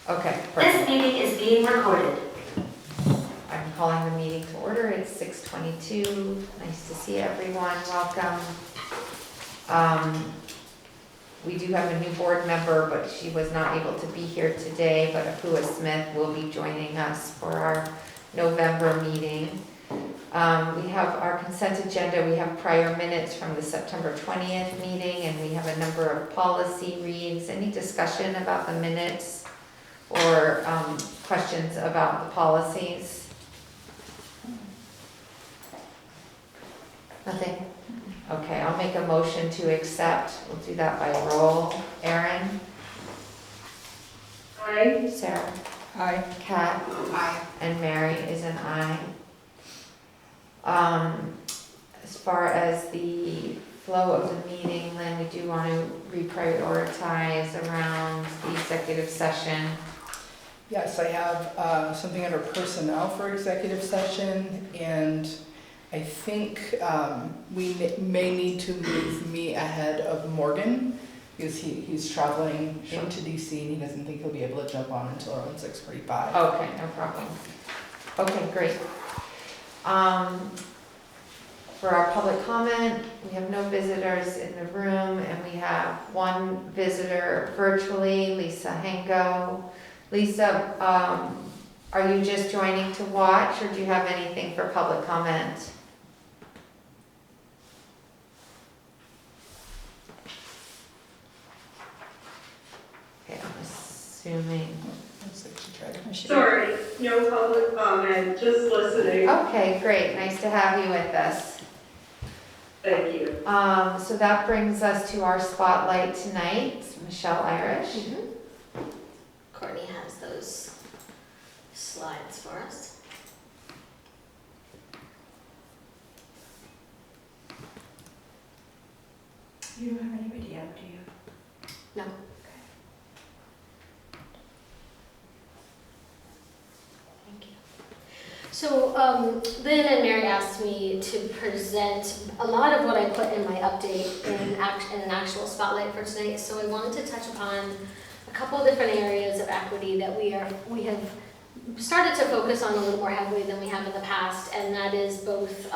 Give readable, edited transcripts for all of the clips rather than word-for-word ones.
Okay, This perfect. meeting is being recorded. I'm calling the meeting to order. It's 6:22. Nice to see everyone. Welcome. We do have a new board member, but she was not able to be here today, but Apua Smith will be joining us for our November meeting. We have our consent agenda. We have prior minutes from the September 20th meeting, and we have a number of policy reads. Any discussion about the minutes or questions about the policies? Nothing? Okay, I'll make a motion to accept. We'll do that by roll. Erin? Aye. Sarah? Aye. Kat? Aye. And Mary is an aye. As far as the flow of the meeting, Lynn, we do want to reprioritize around the executive session. Yes, I have something under personnel for executive session, and I think we may need to move me ahead of Morgan because he's traveling into DC and he doesn't think he'll be able to jump on until around 6:45. Okay, no problem. Okay, great. For our public comment, we have no visitors in the room, and we have one visitor virtually, Lisa Hengo. Lisa, are you just joining to watch, or do you have anything for public comment? Okay, I'm assuming. Looks like she tried. Sorry, no public comment, just listening. Okay, great, nice to have you with us. Thank you. So that brings us to our spotlight tonight, Michelle Irish. Courtney has those slides for us. You don't have any video, do you? No. Thank you. So Lynn and Mary asked me to present a lot of what I put in my update in an actual spotlight for tonight. So I wanted to touch upon a couple of different areas of equity that we have started to focus on a little more heavily than we have in the past, and that is both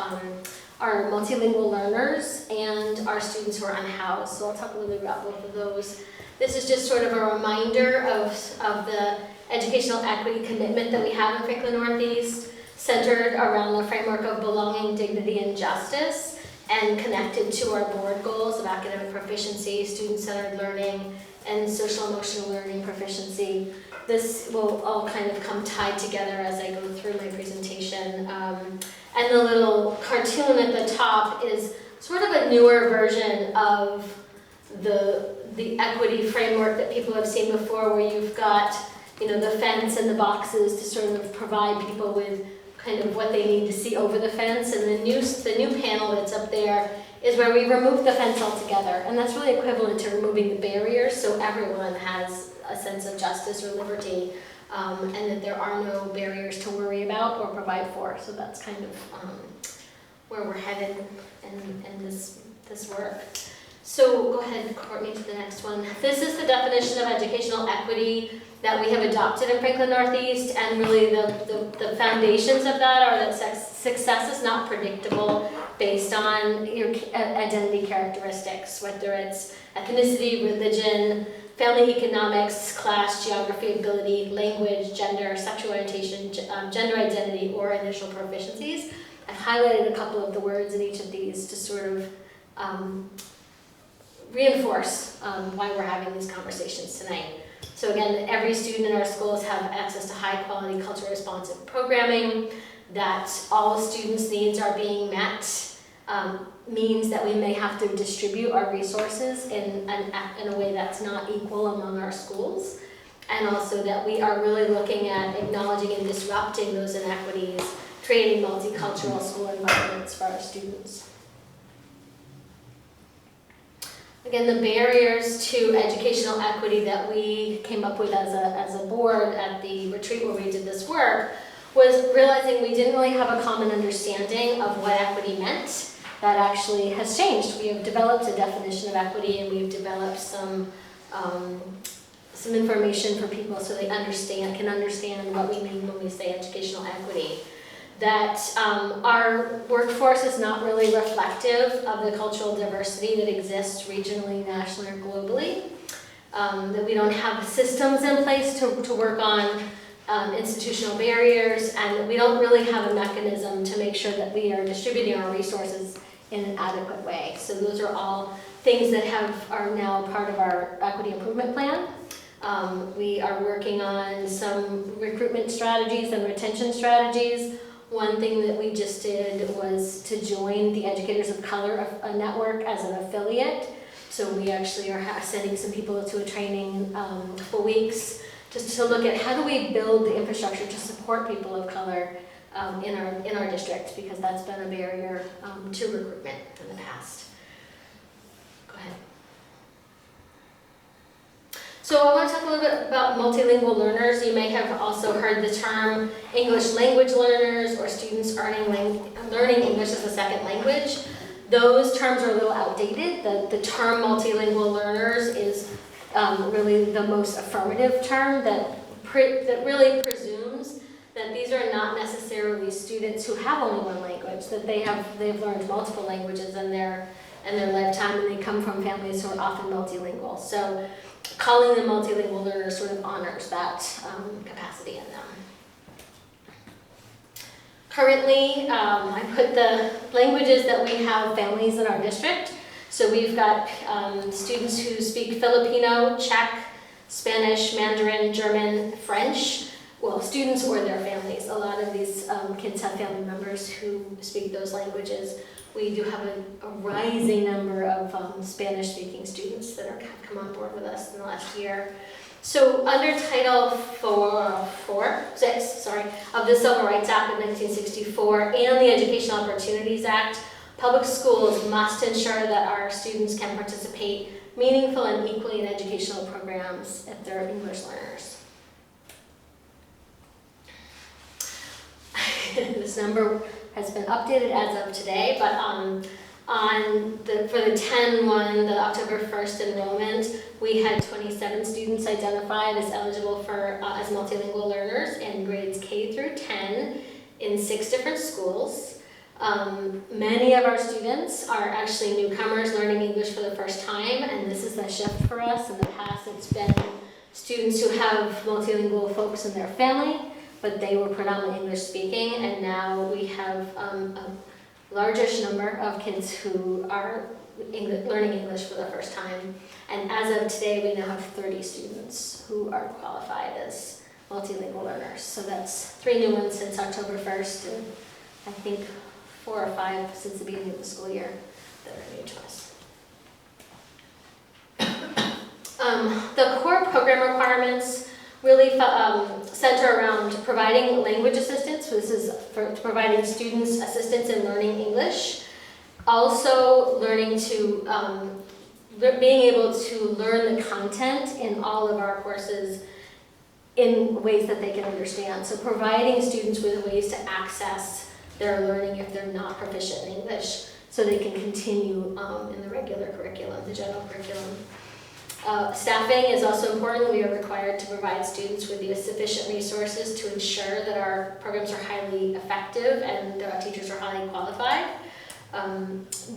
our multilingual learners and our students who are unhoused. So I'll talk a little bit about both of those. This is just sort of a reminder of the educational equity commitment that we have in Franklin Northeast, centered around the framework of belonging, dignity, and justice, and connected to our board goals of academic proficiency, student-centered learning, and social emotional learning proficiency. This will all kind of come tied together as I go through my presentation. And the little cartoon at the top is sort of a newer version of the equity framework that people have seen before, where you've got, you know, the fence and the boxes to sort of provide people with kind of what they need to see over the fence. And the new panel that's up there is where we remove the fence altogether. And that's really equivalent to removing the barriers, so everyone has a sense of justice or liberty, and that there are no barriers to worry about or provide for. So that's kind of where we're headed in this work. So go ahead, Courtney, to the next one. This is the definition of educational equity that we have adopted in Franklin Northeast, and really the foundations of that are that success is not predictable based on your identity characteristics, whether it's ethnicity, religion, family economics, class, geography, ability, language, gender, sexual orientation, gender identity, or initial proficiencies. I've highlighted a couple of the words in each of these to sort of reinforce why we're having these conversations tonight. So again, every student in our schools have access to high quality culturally responsive programming, that all students' needs are being met, means that we may have to distribute our resources in a way that's not equal among our schools, and also that we are really looking at acknowledging and disrupting those inequities, creating multicultural school environments for our students. Again, the barriers to educational equity that we came up with as a board at the retreat where we did this work was realizing we didn't really have a common understanding of what equity meant. That actually has changed. We have developed a definition of equity, and we've developed some some information for people so they can understand what we mean when we say educational equity. That our workforce is not really reflective of the cultural diversity that exists regionally, nationally, or globally. That we don't have systems in place to work on institutional barriers, and that we don't really have a mechanism to make sure that we are distributing our resources in an adequate way. So those are all things that are now part of our equity improvement plan. We are working on some recruitment strategies and retention strategies. One thing that we just did was to join the Educators of Color network as an affiliate. So we actually are sending some people to a training for weeks just to look at how do we build the infrastructure to support people of color in our district, because that's been a barrier to recruitment in the past. Go ahead. So I want to talk a little bit about multilingual learners. You may have also heard the term English language learners or students learning English as a second language. Those terms are a little outdated. The term multilingual learners is really the most affirmative term that really presumes that these are not necessarily students who have only one language, that they've learned multiple languages in their lifetime, and they come from families who are often multilingual. So calling them multilingual learners sort of honors that capacity in them. Currently, I put the languages that we have families in our district. So we've got students who speak Filipino, Czech, Spanish, Mandarin, German, French. Well, students or their families. A lot of these kids have family members who speak those languages. We do have a rising number of Spanish-speaking students that have come on board with us in the last year. So under Title 6 of the Civil Rights Act of 1964 and the Educational Opportunities Act, public schools must ensure that our students can participate meaningful and equally in educational programs if they're English learners. This number has been updated as of today, but for the 10-1, the October 1st enrollment, we had 27 students identified as eligible for as multilingual learners in grades K through 10 in 6 different schools. Many of our students are actually newcomers learning English for the first time, and this is a shift for us. In the past, it's been students who have multilingual folks in their family, but they were predominantly English speaking, and now we have a largish number of kids who are learning English for the first time. And as of today, we now have 30 students who are qualified as multilingual learners. So that's 3 new ones since October 1st, and I think 4 or 5 since the beginning of the school year that are new to us. The core program requirements really center around providing language assistance. So this is for providing students assistance in learning English. Also learning to, being able to learn the content in all of our courses in ways that they can understand. So providing students with ways to access their learning if they're not proficient in English, so they can continue in the regular curriculum, the general curriculum. Staffing is also important. We are required to provide students with the sufficient resources to ensure that our programs are highly effective and our teachers are highly qualified.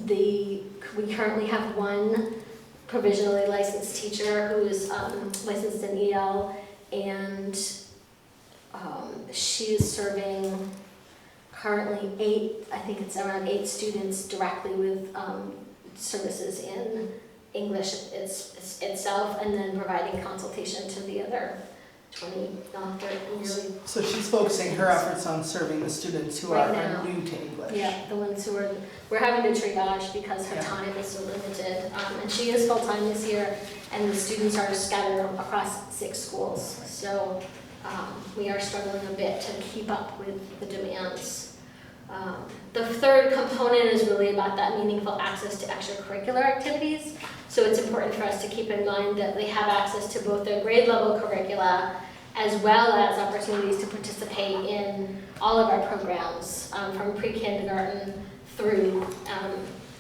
We currently have 1 provisionally licensed teacher who is licensed in EL, and she is serving currently 8, I think it's around 8 students directly with services in English itself, and then providing consultation to the other 20, 30. So she's focusing her efforts on serving the students who Right are now. new to English. Yeah, the ones who we're having to triage because her Yeah. time is so limited. And she is full-time this year, and the students are scattered across 6 schools. So we are struggling a bit to keep up with the demands. The third component is really about that meaningful access to extracurricular activities. So it's important for us to keep in mind that they have access to both their grade level curricula as well as opportunities to participate in all of our programs from pre-kindergarten through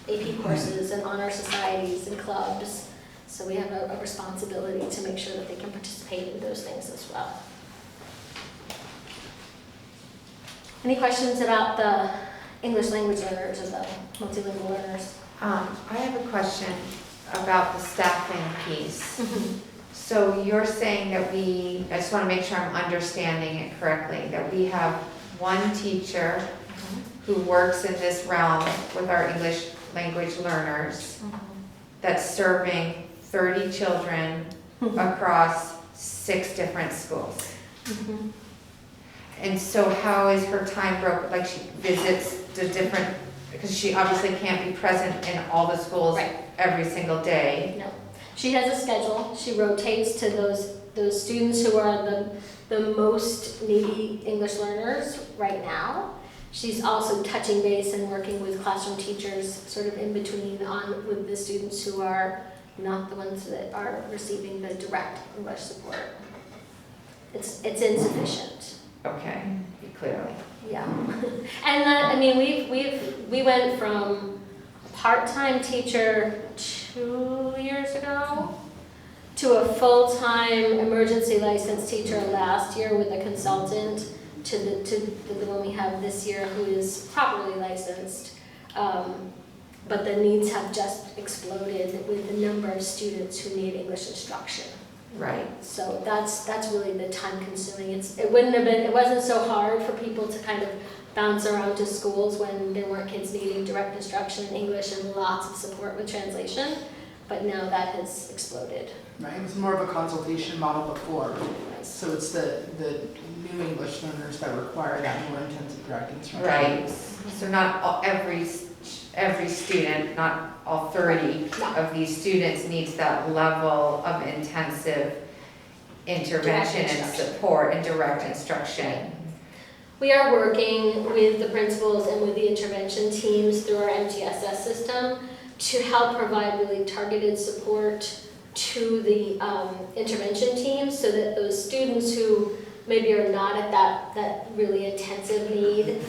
AP courses and honor societies and clubs So we have a responsibility to make sure that they can participate in those things as well. Any questions about the English language learners or the multilingual learners? I have a question about the staffing piece. So you're saying that I just want to make sure I'm understanding it correctly, that we have one teacher who works in this realm with our English language learners that's serving 30 children across 6 different schools. And so how is her time broken? Like she visits the different, because she obviously can't be present in all the schools Right. every single day. No. She has a schedule. She rotates to those students who are the most needy English learners right now. She's also touching base and working with classroom teachers sort of in between with the students who are not the ones that are receiving the direct English support. It's insufficient. Okay, clearly. Yeah. And I mean, we went from a part-time teacher 2 years ago to a full-time emergency licensed teacher last year with a consultant to the one we have this year who is properly licensed. But the needs have just exploded with the number of students who need English instruction. Right. So that's really the time consuming. It wasn't so hard for people to kind of bounce around to schools when there weren't kids needing direct instruction in English and lots of support with translation, but now that has exploded. Right, it was more of a consultation model before, so it's the new English learners that require that more intensive direct instruction. Right. So not every student, not all 30 of these students needs that level of intensive intervention and support and direct instruction. We are working with the principals and with the intervention teams through our MTSS system to help provide really targeted support to the intervention teams so that those students who maybe are not at that really intensive need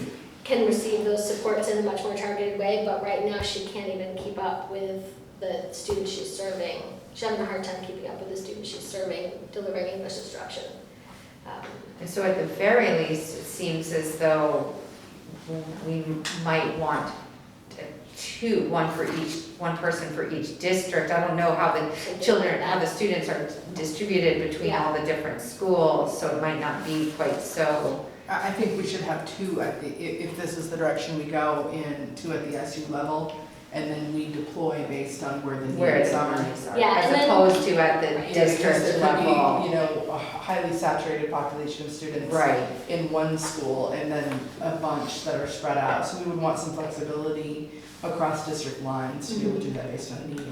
can receive those supports in a much more targeted way, but right now she can't even keep up with the students she's serving. She's having a hard time keeping up with the students she's serving, delivering English instruction. And so at the very least, it seems as though we might want one person for each district. I don't know how the students are distributed between all the different schools, so it might not be quite so. I think we should have 2 if this is the direction we go in, 2 at the SU level, and then we deploy based on where the needs are. Yeah, As opposed to at the district level. Be, a highly saturated population of students in one school, and then a bunch that are spread out. So we would want some flexibility across district lines to be able to do that based on need.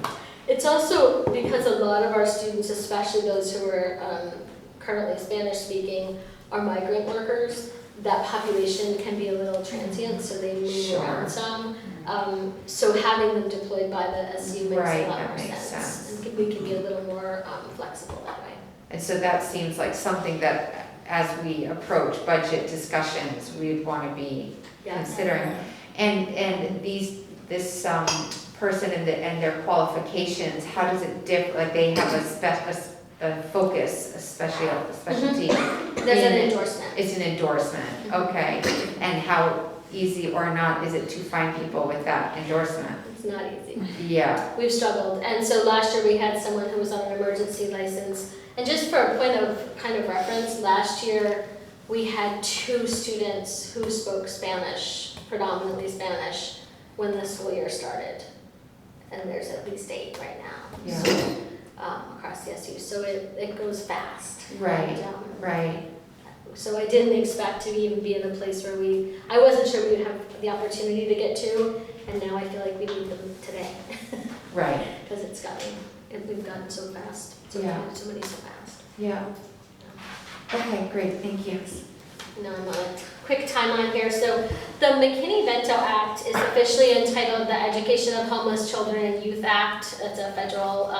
It's also because a lot of our students, especially those who are currently Spanish speaking, are migrant workers. That population can be a little transient, so they move around some. So having them deployed by the SU makes a lot more sense. And we can be a little more flexible that way. And so that seems like something that, as we approach budget discussions, we'd want to be considering. And this person and their qualifications, how does it differ? Like they have a focus, a specialty. There's an endorsement. It's an endorsement, okay. And how easy or not is it to find people with that endorsement? It's not easy. Yeah. We've struggled. And so last year we had someone who was on an emergency license. And just for a point of kind of reference, last year we had 2 students who spoke Spanish, predominantly Spanish, when the school year started. And there's at least 8 right now. Yeah. So, across the SU. So it goes fast. Right, And, right. So I didn't expect to even be in a place where I wasn't sure we would have the opportunity to get to, and now I feel like we need them today. Right. Because we've gotten so fast, so many so fast. Yeah. Okay, great, thank you. Now I'm on a quick timeline here. So the McKinney-Vento Act is officially entitled the Education of Homeless Children and Youth Act. It's a federal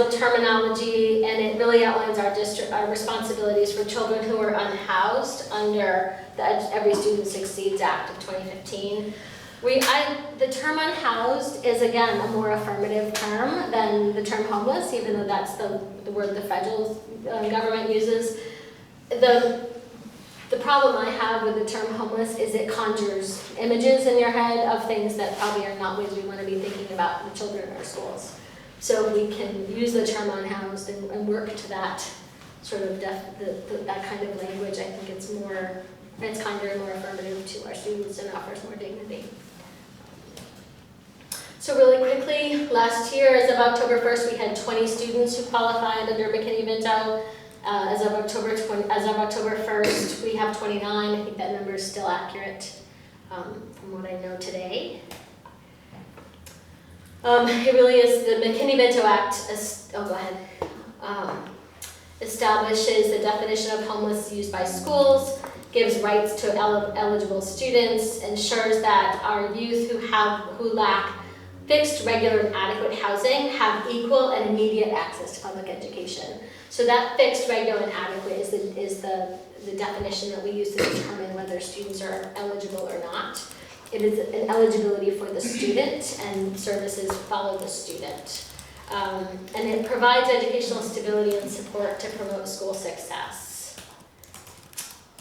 terminology, and it really outlines our responsibilities for children who are unhoused under the Every Student Succeeds Act of 2015. The term unhoused is again a more affirmative term than the term homeless, even though that's the word the federal government uses. The problem I have with the term homeless is it conjures images in your head of things that probably are not ways we want to be thinking about the children in our schools. So if we can use the term unhoused and work to that sort of that kind of language, I think it's kinder and more affirmative to our students and offers more dignity. So really quickly, last year, as of October 1st, we had 20 students who qualified under McKinney-Vento. As of October 1st, we have 29. I think that number is still accurate from what I know today. It really is the McKinney-Vento Act. Establishes the definition of homeless used by schools, gives rights to eligible students, ensures that our youth who lack fixed, regular, and adequate housing have equal and immediate access to public education. So that fixed, regular, and adequate is the definition that we use to determine whether students are eligible or not. It is an eligibility for the student, and services follow the student. And it provides educational stability and support to promote school success.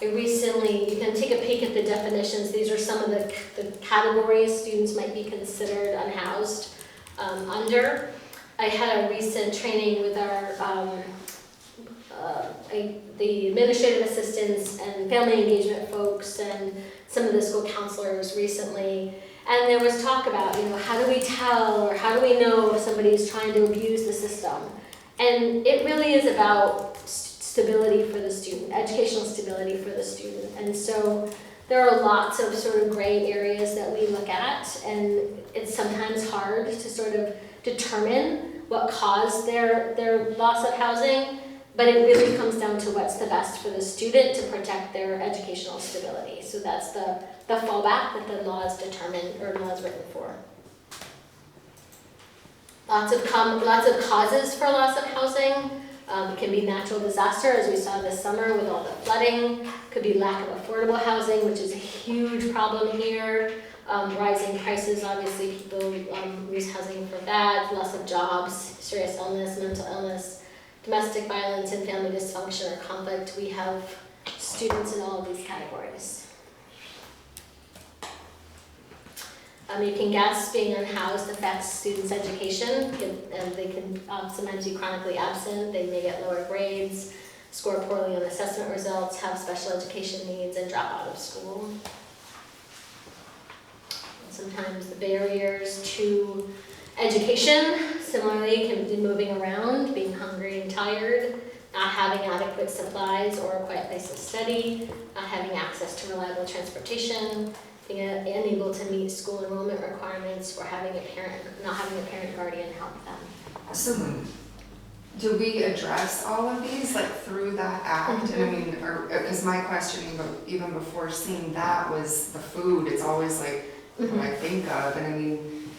You can take a peek at the definitions. These are some of the categories students might be considered unhoused under. I had a recent training with the administrative assistants and family engagement folks and some of the school counselors recently. And there was talk about, how do we tell or how do we know if somebody is trying to abuse the system? And it really is about stability for the student, educational stability for the student. And so there are lots of sort of gray areas that we look at, and it's sometimes hard to sort of determine what caused their loss of housing, but it really comes down to what's the best for the student to protect their educational stability. So that's the fallback that the law is determined or law is written for. Lots of causes for loss of housing. It can be natural disaster, as we saw this summer with all the flooding. Could be lack of affordable housing, which is a huge problem here. Rising prices, obviously people lose housing for that. Loss of jobs, serious illness, mental illness, domestic violence, and family dysfunction or conflict. We have students in all of these categories. You can guess being unhoused affects students' education, and they can sometimes be chronically absent. They may get lower grades, score poorly on assessment results, have special education needs, and drop out of school. And sometimes the barriers to education, similarly, can be moving around, being hungry and tired, not having adequate supplies or a quiet place to study, not having access to reliable transportation, being unable to meet school enrollment requirements, or not having a parent guardian help them. So, do we address all of these through that act? Mm-hmm. And I mean, because my question even before seeing that was the food. It's always what I think of, and I mean,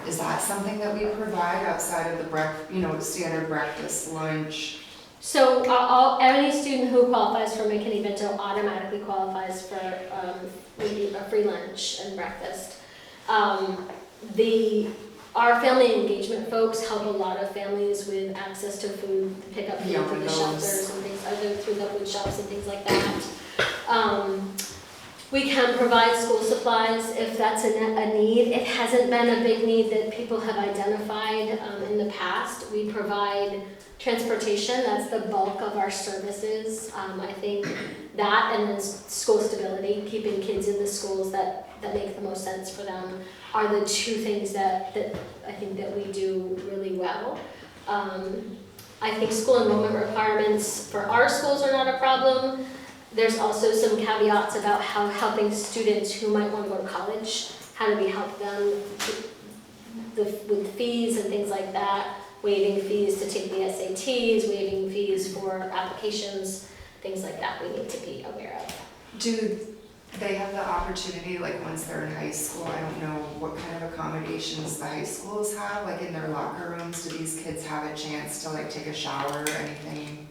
is that something that we provide outside of the standard breakfast, lunch? So any student who qualifies for McKinney-Vento automatically qualifies for a free lunch and breakfast. Our family engagement folks help a lot of families with access to food, pick up food through the shelters and things, other through the food shops and things like that. We can provide school supplies if that's a need. It hasn't been a big need that people have identified in the past. We provide transportation, that's the bulk of our services. I think that and then school stability, keeping kids in the schools that make the most sense for them, are the two things that I think that we do really well. I think school enrollment requirements for our schools are not a problem. There's also some caveats about how helping students who might want to go to college, how do we help them with fees and things like that, waiving fees to take the SATs, waiving fees for applications, things like that we need to be aware of. Do they have the opportunity, once they're in high school, I don't know what kind of accommodations the high schools have, in their locker rooms, do these kids have a chance to take a shower or anything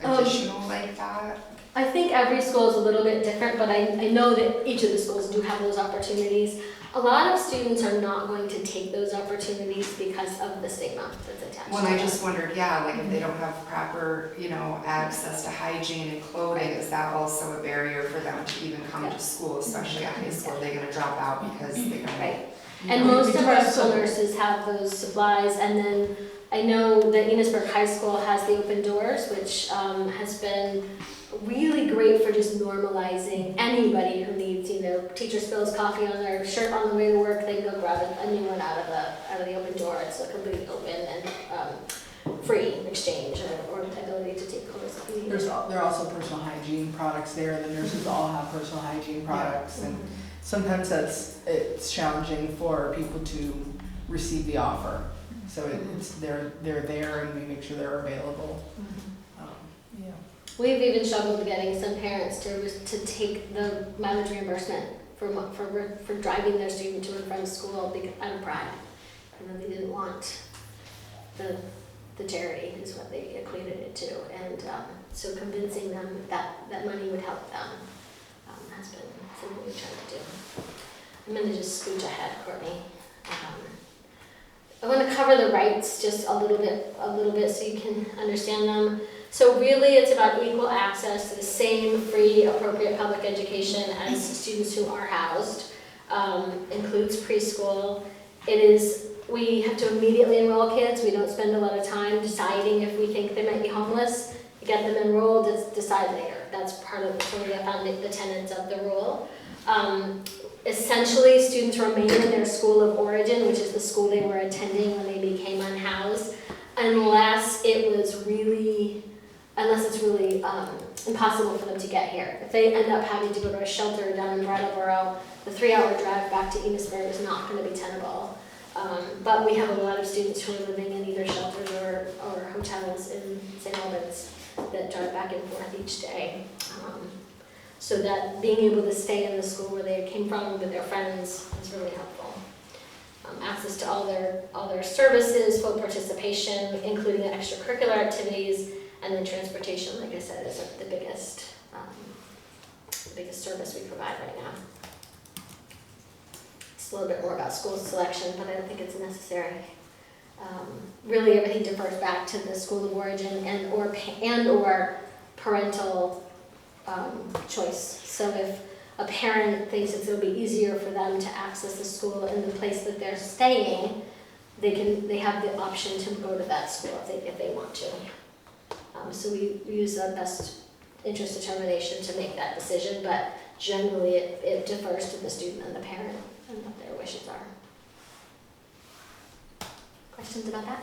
additional like that? I think every school is a little bit different, but I know that each of the schools do have those opportunities. A lot of students are not going to take those opportunities because of the stigma that's attached Well, to I it. just wondered, yeah, like if they don't have proper, access to hygiene and clothing, is that also a barrier for them to even come Yeah. to school, especially at high school? Are they gonna drop out because they don't? Right. And most of our school nurses have those supplies, and then I know that Enosburg High School has the open doors, which has been really great for just normalizing anybody who needs, teacher spills coffee on their shirt on the way to work, they can go grab a new one out of the open door. It's a completely open and free exchange or ability to take clothes if you need. There are also personal hygiene products there. The nurses all have personal hygiene products, and sometimes it's challenging for people to receive the offer. So they're there, and we make sure they're available. Yeah. We've even struggled getting some parents to take the mileage reimbursement for driving their student to and from school out of pride. They didn't want the charity is what they equated it to, and so convincing them that money would help them has been something we've tried to do. I'm going to just scooch ahead, Courtney. I want to cover the rights just a little bit so you can understand them. So really it's about equal access to the same free, appropriate public education as students who are housed. Includes preschool. We have to immediately enroll kids. We don't spend a lot of time deciding if we think they might be homeless. We get them enrolled, decide later. That's part of the tenets of the rule. Essentially, students remain in their school of origin, which is the school they were attending when they became unhoused, unless it's really impossible for them to get here. If they end up having to go to a shelter down in Brattleboro, the 3-hour drive back to Enosburg is not going to be tenable. But we have a lot of students who are living in either shelters or hotels in St. Albans that drive back and forth each day. So that being able to stay in the school where they came from with their friends is really helpful. Access to all their services, full participation, including the extracurricular activities, and then transportation, like I said, is the biggest service we provide right now. It's a little bit more about school selection, but I don't think it's necessary. Really, everything defers back to the school of origin and or parental choice. So if a parent thinks it'll be easier for them to access the school in the place that they're staying, they have the option to go to that school if they want to. So we use the best interest determination to make that decision, but generally it defers to the student and the parent and what their wishes are. Questions about that?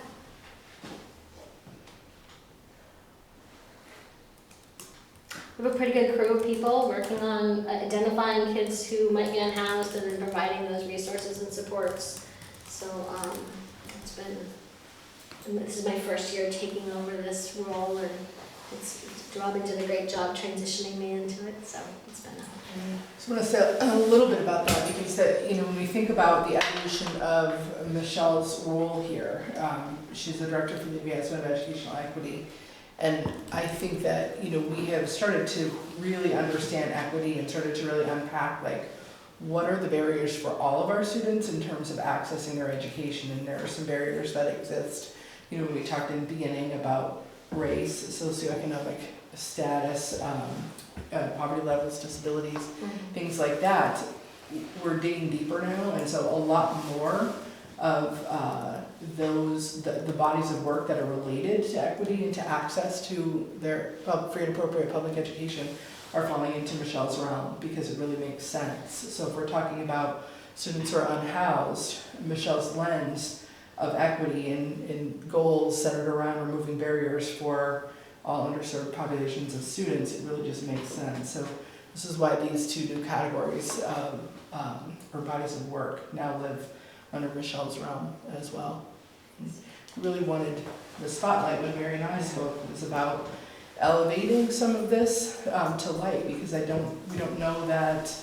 We have a pretty good crew of people working on identifying kids who might be unhoused and then providing those resources and supports. So this is my first year taking over this role, and Robin did a great job transitioning me into it, so it's been So I want to say a little bit about that, because when we think about the evolution of Michelle's role here, she's the director for the Advancement of Educational Equity. And I think that, we have started to really understand equity and started to really unpack, what are the barriers for all of our students in terms of accessing their education. And there are some barriers that exist. When we talked in the beginning about race, socioeconomic status, poverty levels, disabilities, things like that, we're digging deeper now. And so a lot more of the bodies of work that are related to equity and to access to their free and appropriate public education are falling into Michelle's realm, because it really makes sense. So if we're talking about students who are unhoused, Michelle's lens of equity and goals centered around removing barriers for all underserved populations of students, it really just makes sense. So this is why these two new categories or bodies of work now live under Michelle's realm as well. Really wanted the spotlight when Mary and I spoke. It was about elevating some of this to light, because we don't know that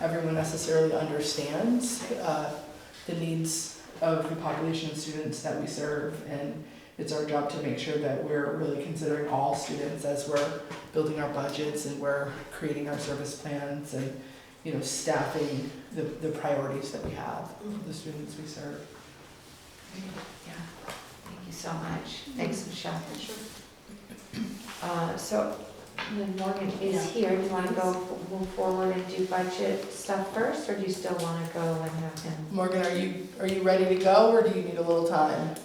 everyone necessarily understands the needs of the population of students that we serve, and it's our job to make sure that we're really considering all students as we're building our budgets and we're creating our service plans and, you know, staffing the priorities that we have for the students we serve. Yeah, thank you so much. Thanks, Michelle. Sure. So then Morgan is here. Do you want to move forward and do budget stuff first, or do you still want to go and have him? Morgan, are you ready to go, or do you need a little time?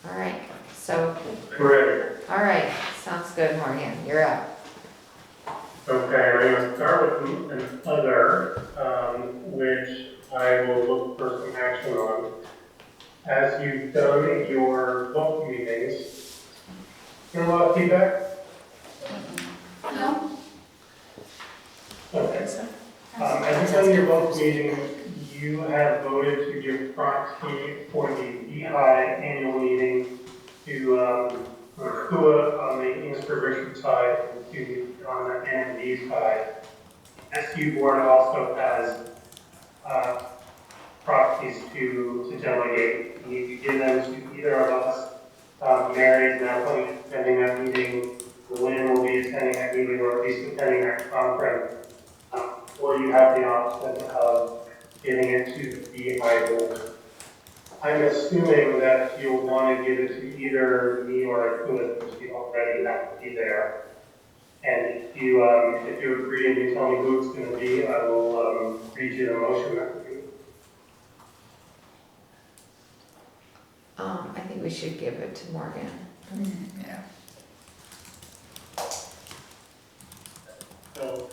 All right, so, Ready. all right, sounds good, Morgan. You're up. Okay, I'm gonna start with an other, which I will look for some action on. As you've done your book meetings, hear a lot of feedback? No? Okay. As you've done your book meetings, you have voted to give proxy for the BI annual meeting to, KUA on the Inkster Richard side, and to on the NMD side. SU board also has proxies to delegate. You give them to either of us. Mary is now going to be attending that meeting. Lynn will be attending that meeting, or at least attending that conference. Or you have the option of giving it to the BI board. I'm assuming that you'll want to give it to either me or Akula, because we already have to be there. And if you agree and you tell me who it's going to be, I will read you the motion that we do. I think we should give it to Morgan. Yeah. So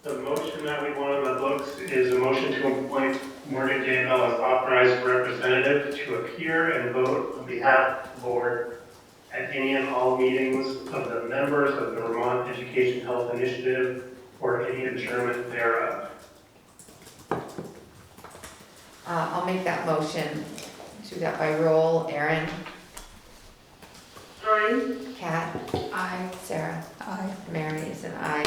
the motion that we want on the books is a motion to appoint Morgan Daybell as authorized representative to appear and vote on behalf of the board at any and all meetings of the members of the Vermont Education Health Initiative or any adjournment thereof. I'll make that motion. Do that by roll. Erin? Aye. Kat? I Sarah? Aye. Mary is an aye.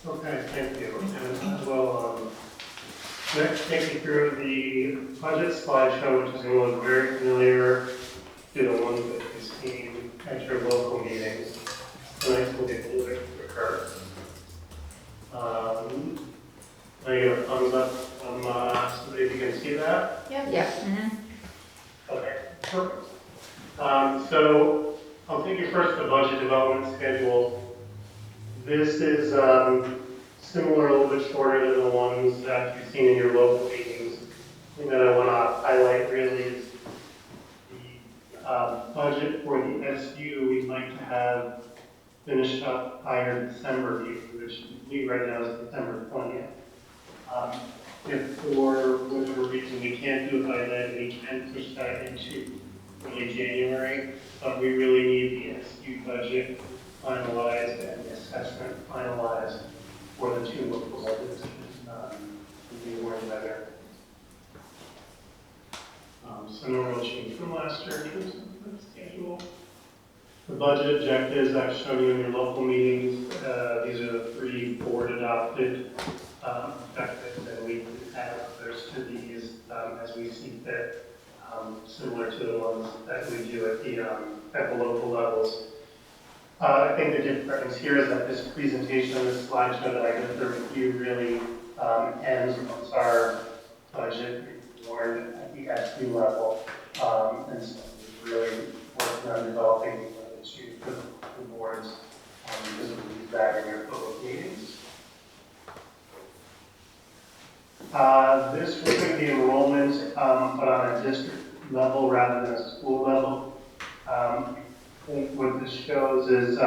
Okay, thank you. And I will next take you through the budget slideshow, which is going to look very familiar to the ones that you've seen at your local meetings. Tonight's will be a little bit quicker. Can I get a thumbs up from somebody if you can see that? Yeah. Okay, perfect. So I'll take you first to the budget development schedule. This is similar, a little bit shorter than the ones that you've seen in your local meetings. The thing that I want to highlight really is the budget for the SU we'd like to have finished up by your December meeting, which we right now is December 20th. If for whatever reason we can't do it by then, we can push that into early January, but we really need the SU budget finalized and the assessment finalized for the two local budgets to be more better. So no real change from last year in terms of the schedule. The budget objectives I've shown you in your local meetings, these are the 3 board adopted objectives, and we add others to these as we see fit, similar to the ones that we do at the local levels. I think the difference here is that this presentation on this slideshow that I did with you really ends once our budget is warned at the SU level. And so we're really working on developing the issue for the boards because we use that in your public meetings. This was going to be enrollment, but on a district level rather than a school level. I think what this shows is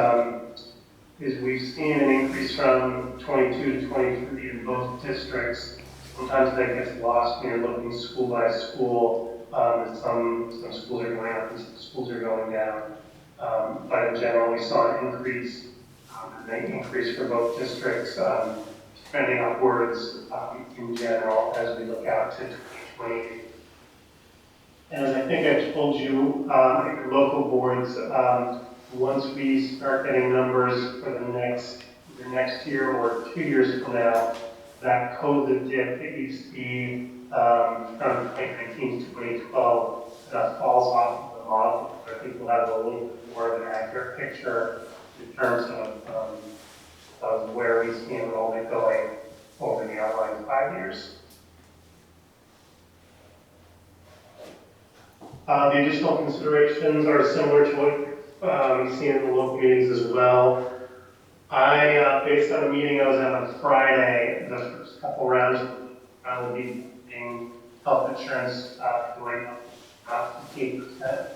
we've seen an increase from 22 to 23 in both districts. Sometimes that gets lost when you're looking school by school. Some schools are going up and some schools are going down. But in general, we saw an increase, an increase for both districts, trending upwards in general as we look out to 2020. And as I think I told you, at your local boards, once we start getting numbers for the next year or 2 years from now, that COVID dip that you see from 2019 to 2012 falls off of the model. I think we'll have a little bit more of an accurate picture in terms of where we see enrollment going over the outlying 5 years. The additional considerations are similar to what we've seen in the local meetings as well. Based on a meeting I was at on Friday, the first couple rounds, I will be paying health insurance going up about 15%.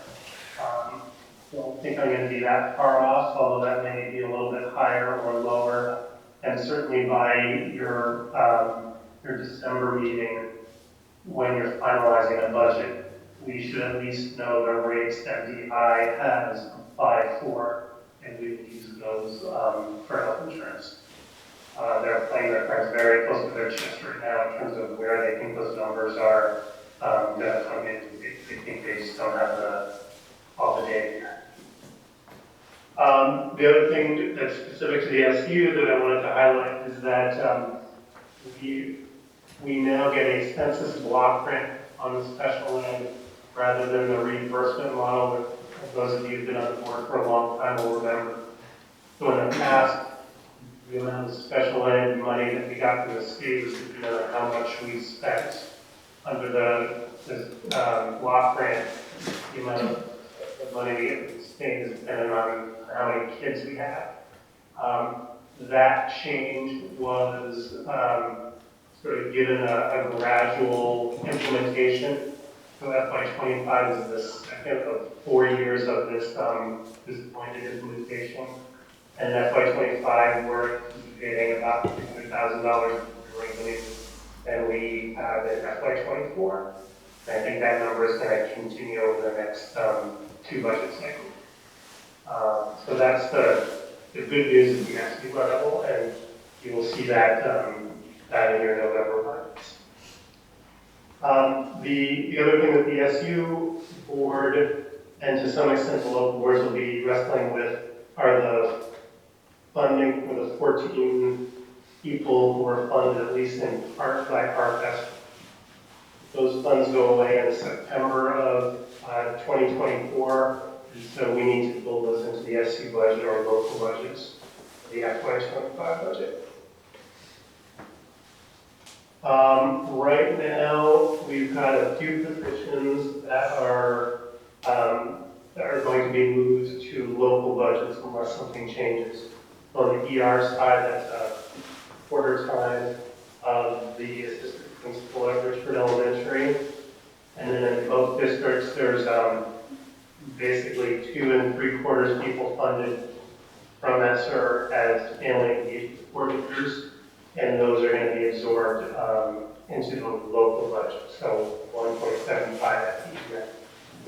Don't think I'm going to be that far off, although that may be a little bit higher or lower. And certainly by your December meeting, when you're finalizing a budget, we should at least know the rates that DI has applied for, and we will use those for health insurance. They're playing their cards very close to their chest right now in terms of where they think those numbers are going to come in. They think they just don't have all the data yet. The other thing that's specific to the SU that I wanted to highlight is that we now get a census block grant on the special ed rather than the reimbursement model that those of you who've been on the board for a long time will remember. So in the past, the amount of special ed money that we got from the state was dependent on how much we spent. Under the block grant, the amount of money we get from the state is dependent on how many kids we have. That change was sort of given a gradual implementation. So FY25 is the second of 4 years of this pointed implementation. And FY25, we're anticipating about $300,000 more revenue than we have in FY24. And I think that number is going to continue over the next 2 budget cycles. So that's the good news at the SU level, and you will see that in your November budgets. The other thing that the SU board, and to some extent the local boards, will be wrestling with are the funding for the 14 people who are funded at least in part by ARPS. Those funds go away in September of 2024, and so we need to build those into the SU budget or local budgets for the FY25 budget. Right now, we've got a few positions that are going to be moved to local budgets unless something changes. On the ER side, that's a quarter time of the assistant principal at Richford Elementary. And then in both districts, there's basically 2 3/4 people funded from ESSER as family engagement coordinators, and those are going to be absorbed into the local budget. So 1.75 at each end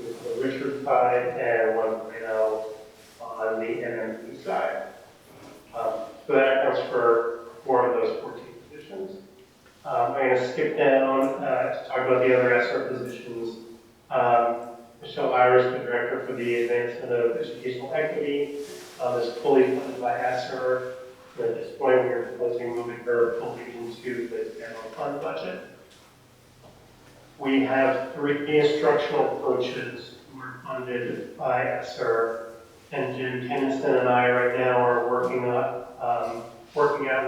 with the Richford side and 1.0 on the MMP side. So that accounts for 4 of those 14 positions. I'm going to skip down to talk about the other ESSER positions. Michelle Irish, the director for the Advancement of Educational Equity, is fully funded by ESSER. At this point, we are proposing moving her fully into the general fund budget. We have 3 instructional coaches who are funded by ESSER, and Jen Tennyson and I right now are working out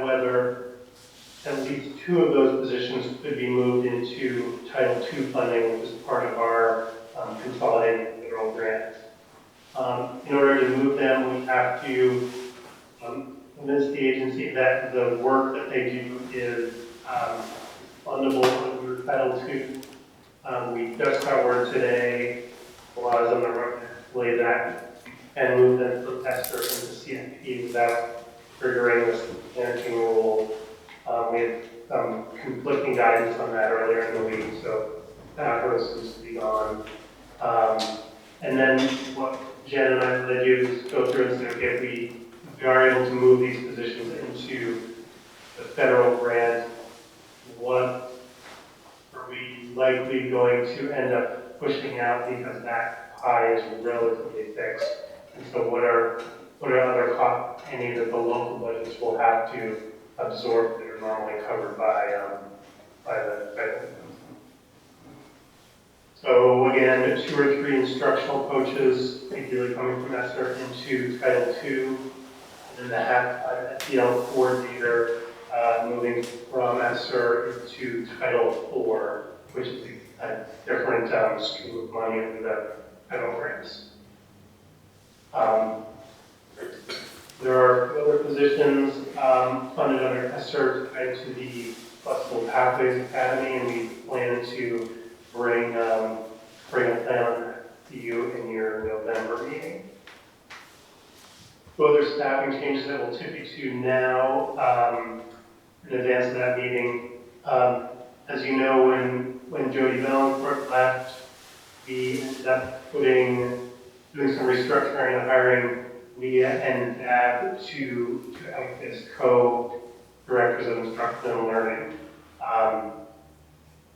whether at least 2 of those positions could be moved into Title II funding, which is part of our consolidated federal grant. In order to move them, we have to convince the agency that the work that they do is fundable under Title II. We just got word today, laws on the road lay that, and move them from ESSER into CFP without triggering this parenting rule. We had some conflicting guidance on that earlier in the week, so that was to be gone. And then what Jen and I really do is go through and say, okay, if we are able to move these positions into the federal grant, what are we likely going to end up pushing out because that pie is relatively fixed? And so what are other costs any that the local budgets will have to absorb that are normally covered by the federal? So again, 2 or 3 instructional coaches, ideally coming from ESSER into Title II, and the FPL coordinator moving from ESSER into Title IV, which is a different stream of money under the federal grants. There are other positions funded under ESSER tied to the Flexible Pathways Academy, and we plan to bring a plan on that to you in your November meeting. Two other staffing changes that we'll tip you to now in advance of that meeting. As you know, when Jody Valancourt left, we ended up doing some restructuring and hiring Leah and Dab to act as co-directors of instruction and learning.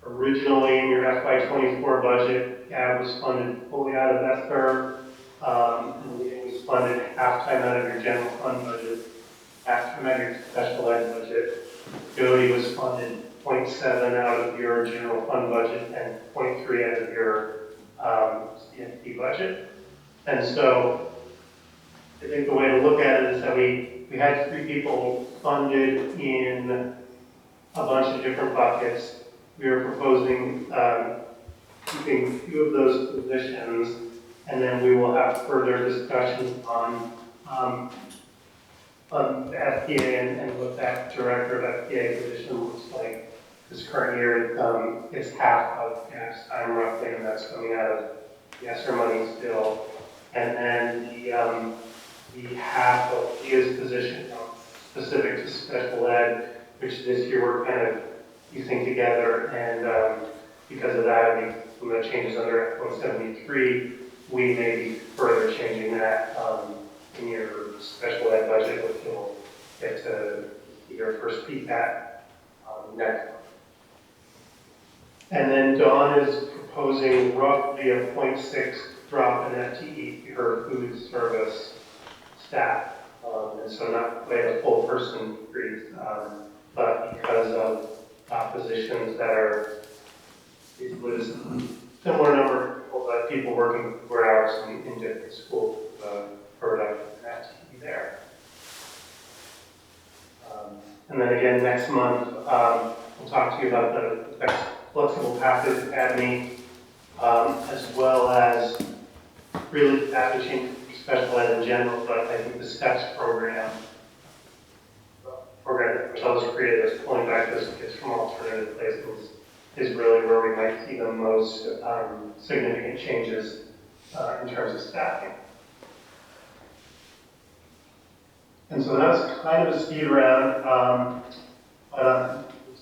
Originally, in your FY24 budget, Dab was funded fully out of ESSER, and Leah was funded half-time out of your general fund budget, half-time out of your special ed budget. Jody was funded 0.7 out of your general fund budget and 0.3 out of your CFP budget. And so I think the way to look at it is that we had 3 people funded in a bunch of different buckets. We are proposing keeping 2 of those positions, and then we will have further discussions on the FPA and what that director of FPA position looks like. This current year, it's half of gas time roughly, and that's coming out of the ESSER money still. And then the half of Leah's position specific to special ed, which this year we're kind of piecing together, and because of that, I think some of the changes under Act 173, we may be further changing that in your special ed budget, which you'll get to your first peek at next month. And then Dawn is proposing roughly a 0.6 drop in FTE for her food service staff. And so not quite a full person increase, but because of positions that are, it was similar number of people working 4 hours in different schools, product FTE there. And then again, next month, we'll talk to you about the Flexible Pathways Academy, as well as really establishing special ed in general, but I think the STEPS program that Michelle has created as pulling back those kids from alternative placements is really where we might see the most significant changes in terms of staffing. And so that was kind of a speed round.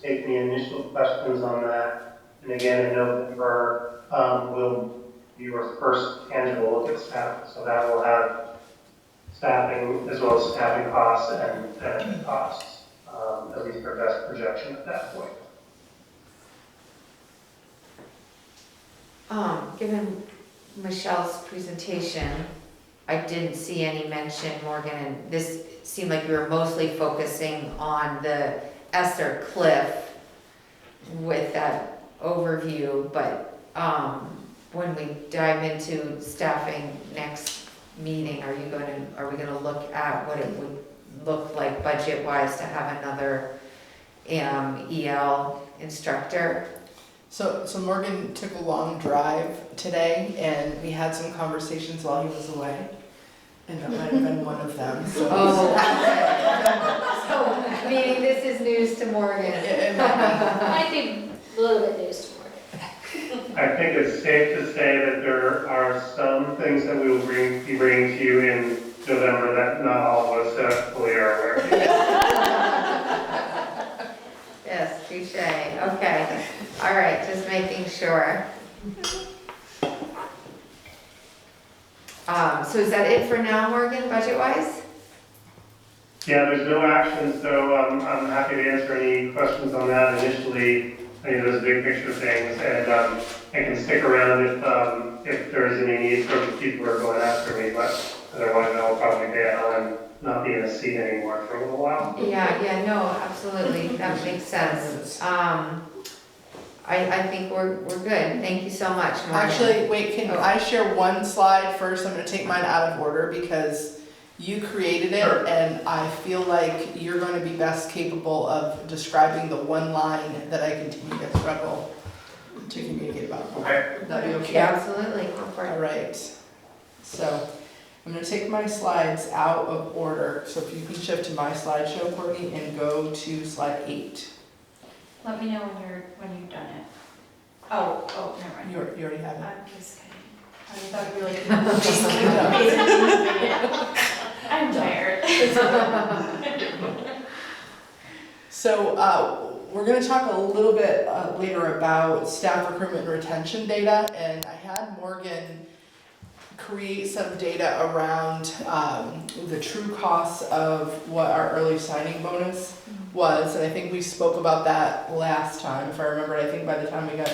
Take the initial questions on that. And again, in November, we'll do your first tangible look at staffing. So that will have staffing as well as staffing costs and benefit costs, at least our best projection at that point. Given Michelle's presentation, I didn't see any mention, Morgan, and this seemed like you were mostly focusing on the ESSER cliff with that overview, but when we dive into staffing next meeting, are we gonna look at what it would look like budget-wise to have another EL instructor? So Morgan took a long drive today, and we had some conversations while he was away, and that might have been one of them. So So, meaning this is news to Morgan. it might Might be a little bit news to Morgan. I think it's safe to say that there are some things that we will be bringing to you in November that not all of us fully are aware of. Yes, touche, okay. All right, just making sure. So is that it for now, Morgan, budget-wise? Yeah, there's no action, so I'm happy to answer any questions on that initially. I think those big picture things, and I can stick around if there's any need for the people who are going after me, but otherwise I'll probably be on not be in a seat anymore for a little while. Yeah, no, absolutely, that makes sense. I think we're good. Thank you so much, Morgan. Actually, wait, can Oh. I share one slide first? I'm gonna take mine out of order because you created it Sure. and I feel like you're gonna be best capable of describing the one line that I continue to struggle to communicate about. Okay. That'd be okay? Yeah, absolutely, go for it. All right, so I'm gonna take my slides out of order, so if you can shift to my slideshow, Courtney, and go to slide 8. Let me know when you've done it. Oh, never mind. You already have it. I'm just kidding. I thought you really did. I'm tired. So, we're gonna talk a little bit later about staff recruitment and retention data, and I had Morgan create some data around the true costs of what our early signing bonus was, and I think we spoke about that last time, if I remember. I think by the time we got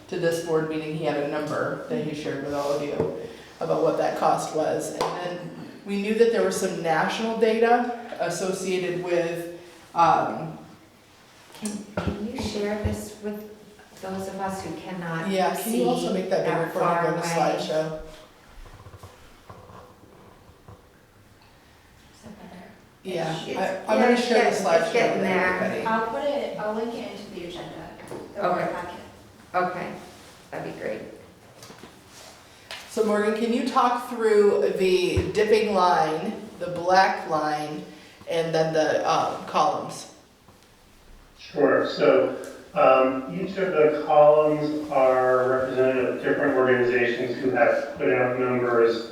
to this board meeting, he had a number that he shared with all of you about what that cost was. And then we knew that there was some national data associated with, Can you share this with those of us who cannot see yeah, can you also make that bigger for me far on the away? slideshow? Is that better? Yeah, It's- I'm gonna it's share the getting- slideshow it's getting with there. everybody. I'll link it into the agenda, the board Okay. packet. Okay, that'd be great. So Morgan, can you talk through the dipping line, the black line, and then the columns? Sure, so each of the columns are representative of different organizations who have put out numbers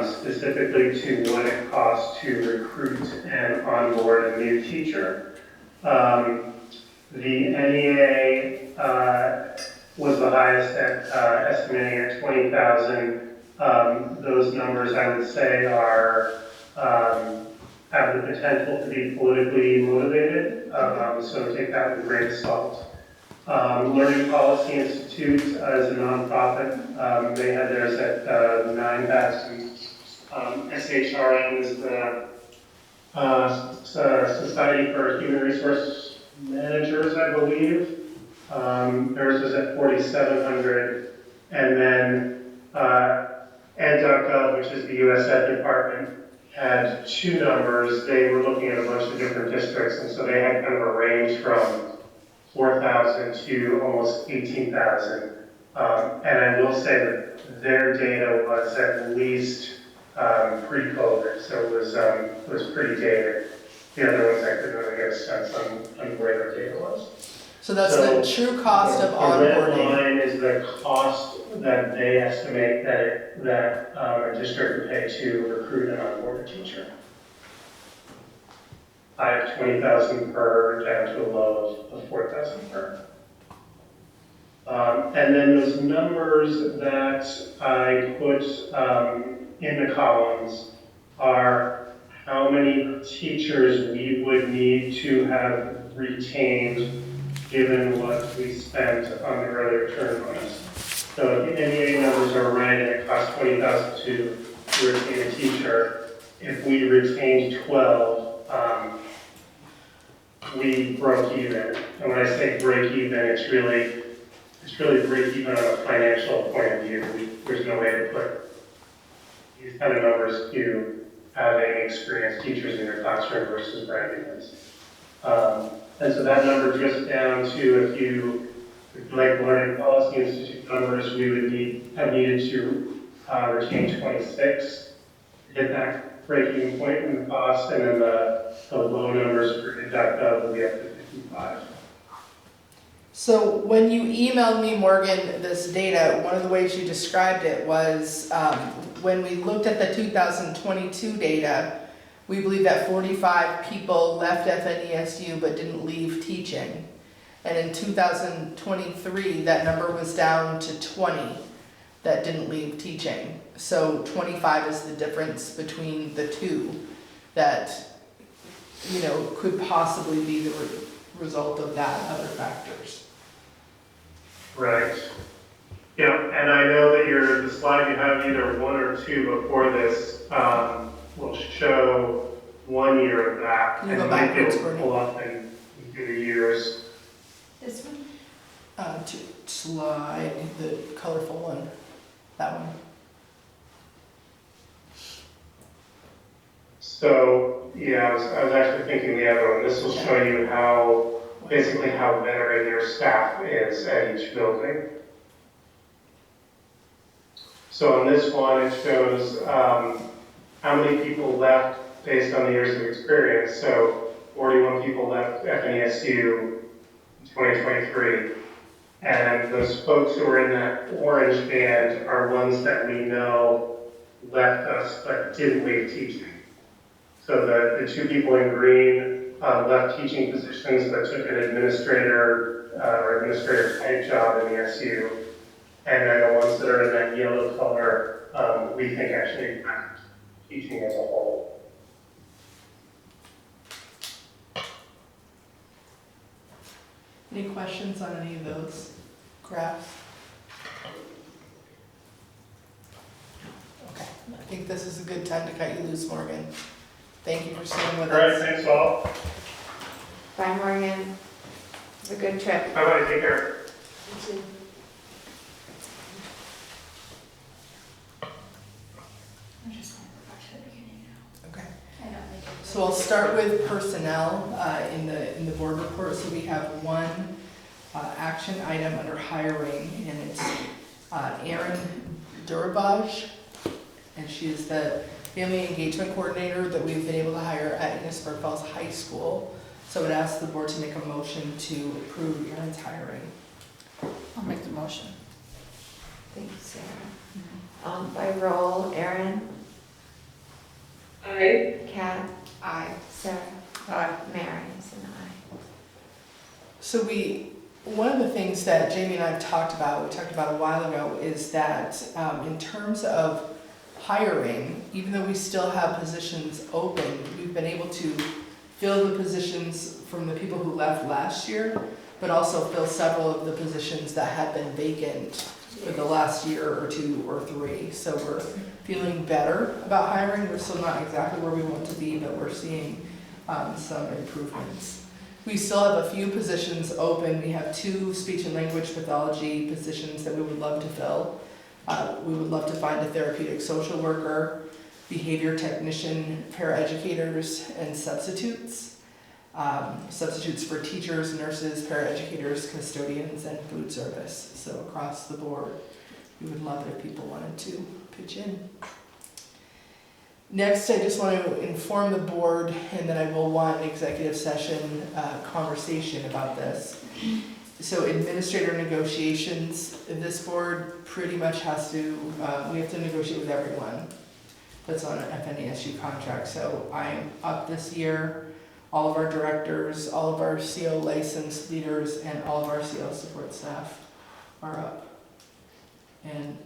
specifically to what it costs to recruit and onboard a new teacher. The NEA was the highest at estimating at 20,000. Those numbers, I would say, are have the potential to be politically motivated, so take that with a grain of salt. Learning Policy Institute is a nonprofit. They had theirs at 9,000. SHRM is the Society for Human Resource Managers, I believe. Theirs was at 4,700. And then Ed.gov, which is the US Ed Department, had two numbers. They were looking at a bunch of different districts, and so they had kind of a range from 4,000 to almost 18,000. And I will say that their data was at least pre-COVID, so it was pretty dated. The other ones I couldn't really get a sense on where their data was. So that's the true cost of The red onboarding. line is the cost that they estimate that a district would pay to recruit and onboard a teacher. I have 20,000 per down to a low of 4,000 per. And then those numbers that I put in the columns are how many teachers we would need to have retained given what we spent on the early return bonus. So if the NEA numbers are right and it costs 20,000 to retain a teacher, if we retained 12, we broke even. And when I say break even, it's really break even on a financial point of view. There's no way to put these kind of numbers to having experienced teachers in your classroom versus brand new ones. And so that number drifts down to like Learning Policy Institute numbers, we would have needed to retain 26 to hit that break-even point in the cost, and then the low numbers for Ed.gov will be up to 55. So when you emailed me, Morgan, this data, one of the ways you described it was when we looked at the 2022 data, we believe that 45 people left FNESU but didn't leave teaching. And in 2023, that number was down to 20 that didn't leave teaching. So 25 is the difference between the two that, could possibly be the result of that and other factors. Right. Yeah, and I know that the slide you have either one or two before this will show 1 year of that. Can you go and might be able backwards, to Courtney? pull up in the years. This one? To slide the colorful one, that one. So, yeah, I was actually thinking the other one. This will show you how, basically how veteran your staff is at each building. So on this one, it shows how many people left based on the years of experience. So 41 people left FNESU in 2023. And those folks who are in that orange band are ones that we know left us but didn't leave teaching. So the two people in green left teaching positions but took an administrator or administrator type job in the SU. And then the ones that are in that yellow color, we think actually left teaching as a whole. Any questions on any of those graphs? Okay, I think this is a good time to cut you loose, Morgan. Thank you for staying with All right, us. thanks all. Bye, Morgan. Have a good trip. Bye-bye, take care. I'm just going to go back to the beginning now. Okay. I don't think it. So I'll start with personnel in the board report. So we have one action item under hiring, and it's Erin Durabaj, and she is the family engagement coordinator that we've been able to hire at Enosburg Falls High School. So I would ask the board to make a motion to approve Erin's hiring. I'll make the motion. Thanks, Sarah. By roll, Erin, Aye. Kat, Aye. Sarah, Aye. Mary is an aye. So one of the things that Jamie and I have talked about, we talked about a while ago, is that in terms of hiring, even though we still have positions open, we've been able to fill the positions from the people who left last year, but also fill several of the positions that had been vacant for the last year or two or three. So we're feeling better about hiring. We're still not exactly where we want to be, but we're seeing some improvements. We still have a few positions open. We have 2 speech and language pathology positions that we would love to fill. We would love to find a therapeutic social worker, behavior technician, paraeducators, and substitutes. Substitutes for teachers, nurses, paraeducators, custodians, and food service. So across the board, we would love it if people wanted to pitch in. Next, I just want to inform the board, and then I will want an executive session conversation about this. So administrator negotiations, this board pretty much has to, we have to negotiate with everyone that's on an FNESU contract. So I'm up this year. All of our directors, all of our CO licensed leaders, and all of our CO support staff are up. And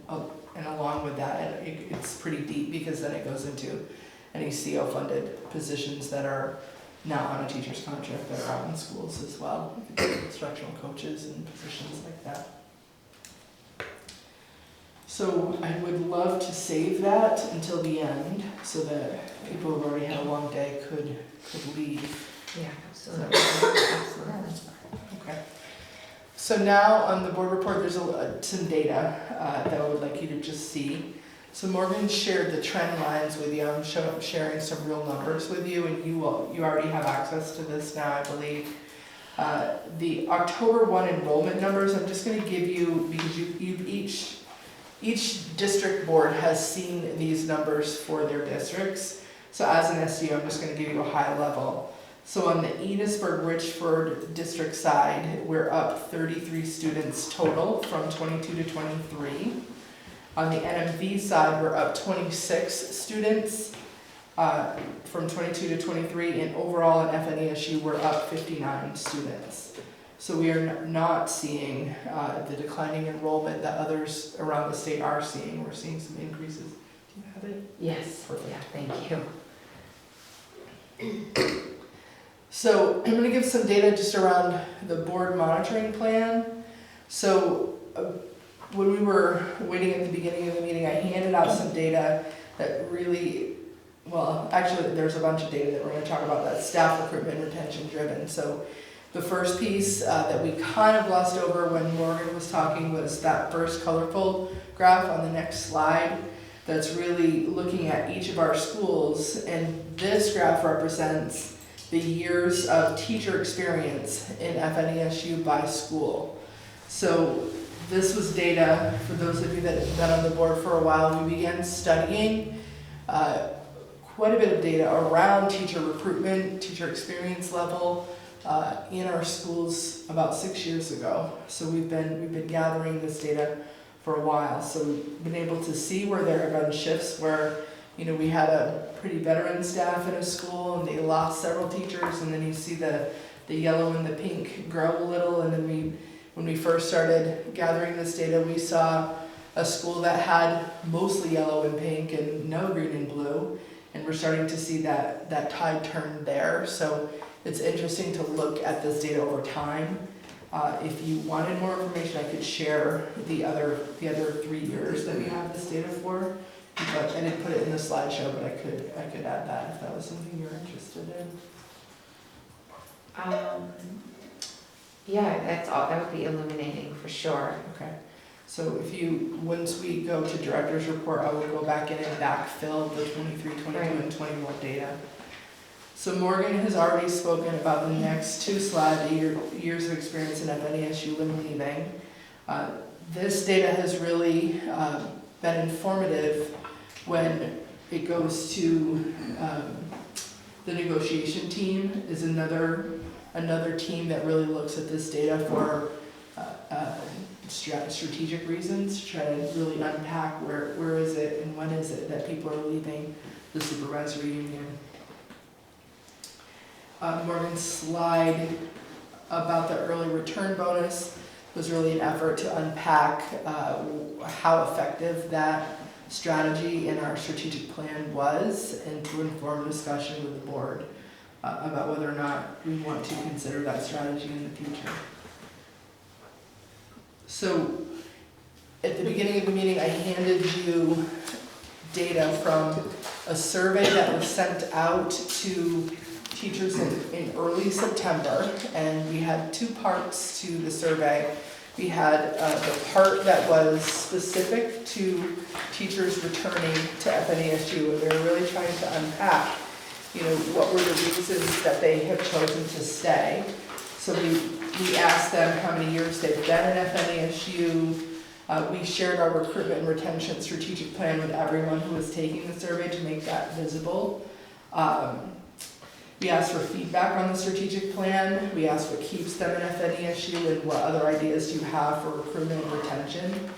along with that, it's pretty deep because then it goes into any CO funded positions that are not on a teacher's contract that are out in schools as well, instructional coaches and positions like that. So I would love to save that until the end so that people who've already had a long day could leave. Yeah, absolutely. Absolutely. Okay. So now on the board report, there's some data that I would like you to just see. So Morgan shared the trend lines with you. I'm sharing some real numbers with you, and you already have access to this now, I believe. The October 1 enrollment numbers, I'm just going to give you, because each district board has seen these numbers for their districts. So as an SU, I'm just going to give you a high level. So on the Enosburg-Richford district side, we're up 33 students total from 22 to 23. On the NMV side, we're up 26 students from 22 to 23, and overall in FNESU, we're up 59 students. So we are not seeing the declining enrollment that others around the state are seeing. We're seeing some increases. Do you have it? Yes, yeah, thank you. So I'm going to give some data just around the board monitoring plan. So when we were waiting at the beginning of the meeting, I handed out some data that really, well, actually there's a bunch of data that we're going to talk about that's staff recruitment retention driven. So The first piece that we kind of glossed over when Morgan was talking was that first colorful graph on the next slide that's really looking at each of our schools, and this graph represents the years of teacher experience in FNESU by school. So this was data, for those of you that have been on the board for a while, we began studying quite a bit of data around teacher recruitment, teacher experience level in our schools about 6 years ago. So we've been gathering this data for a while. So we've been able to see where there have been shifts where, you know, we had a pretty veteran staff in a school and they lost several teachers, and then you see the yellow and the pink grow a little, and then when we first started gathering this data, we saw a school that had mostly yellow and pink and no green and blue, and we're starting to see that tide turn there. So it's interesting to look at this data over time. If you wanted more information, I could share the other 3 years that we have this data for. But I didn't put it in the slideshow, but I could add that if that was something you're interested in. Yeah, that would be illuminating for sure. Okay. So once we go to director's report, I will go back in and backfill the 23, 22, and 21 data. So Morgan has already spoken about the next two slides, years of experience in FNESU and leaving. This data has really been informative when it goes to the negotiation team is another team that really looks at this data for strategic reasons, to try to really unpack where is it and when is it that people are leaving the supervisory union. Morgan's slide about the early return bonus was really an effort to unpack how effective that strategy in our strategic plan was, and to inform discussion with the board about whether or not we want to consider that strategy in the future. So at the beginning of the meeting, I handed you data from a survey that was sent out to teachers in early September, and we had two parts to the survey. We had the part that was specific to teachers returning to FNESU, and we were really trying to unpack, what were the reasons that they have chosen to stay. So we asked them how many years they've been in FNESU. We shared our recruitment and retention strategic plan with everyone who was taking the survey to make that visible. We asked for feedback on the strategic plan. We asked what keeps them in FNESU and what other ideas do you have for recruitment and retention.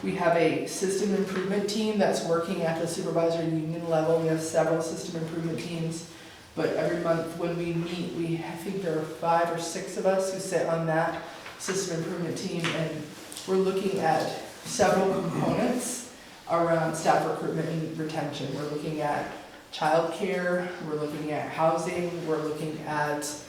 We have a system improvement team that's working at the supervisory union level. We have several system improvement teams, but every month when we meet, I think there are 5 or 6 of us who sit on that system improvement team, and we're looking at several components around staff recruitment and retention. We're looking at childcare, we're looking at housing, we're looking at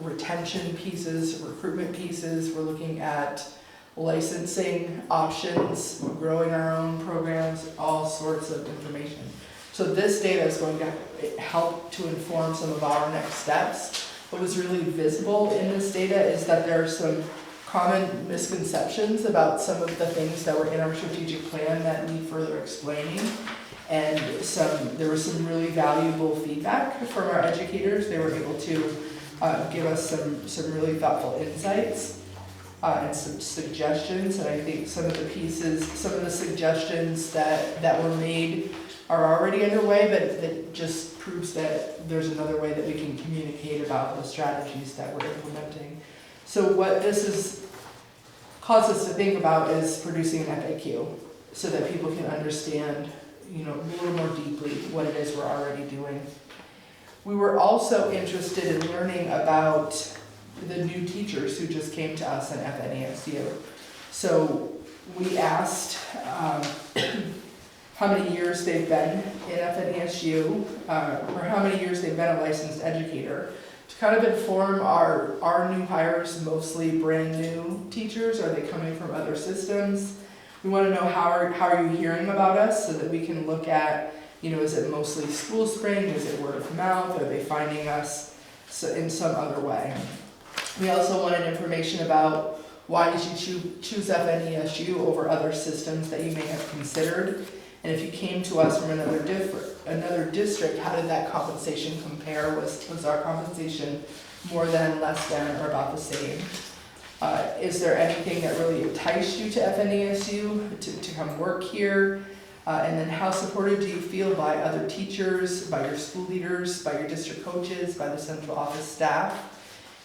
retention pieces, recruitment pieces, we're looking at licensing options, growing our own programs, all sorts of information. So this data is going to help to inform some of our next steps. What was really visible in this data is that there are some common misconceptions about some of the things that were in our strategic plan that need further explaining. And there was some really valuable feedback from our educators. They were able to give us some really thoughtful insights and some suggestions. And I think some of the suggestions that were made are already underway, but that just proves that there's another way that we can communicate about the strategies that we're implementing. So what this has caused us to think about is producing an FAQ so that people can understand, a little more deeply what it is we're already doing. We were also interested in learning about the new teachers who just came to us in FNESU. So we asked how many years they've been in FNESU, or how many years they've been a licensed educator, to kind of inform our new hires, mostly brand new teachers. Are they coming from other systems? We want to know how are you hearing about us, so that we can look at, is it mostly school spring? Is it word of mouth? Are they finding us in some other way. We also wanted information about why did you choose FNESU over other systems that you may have considered? And if you came to us from another district, how did that compensation compare? Was our compensation more than, less than, or about the same? Is there anything that really enticed you to FNESU to come work here? And then how supported do you feel by other teachers, by your school leaders, by your district coaches, by the central office staff?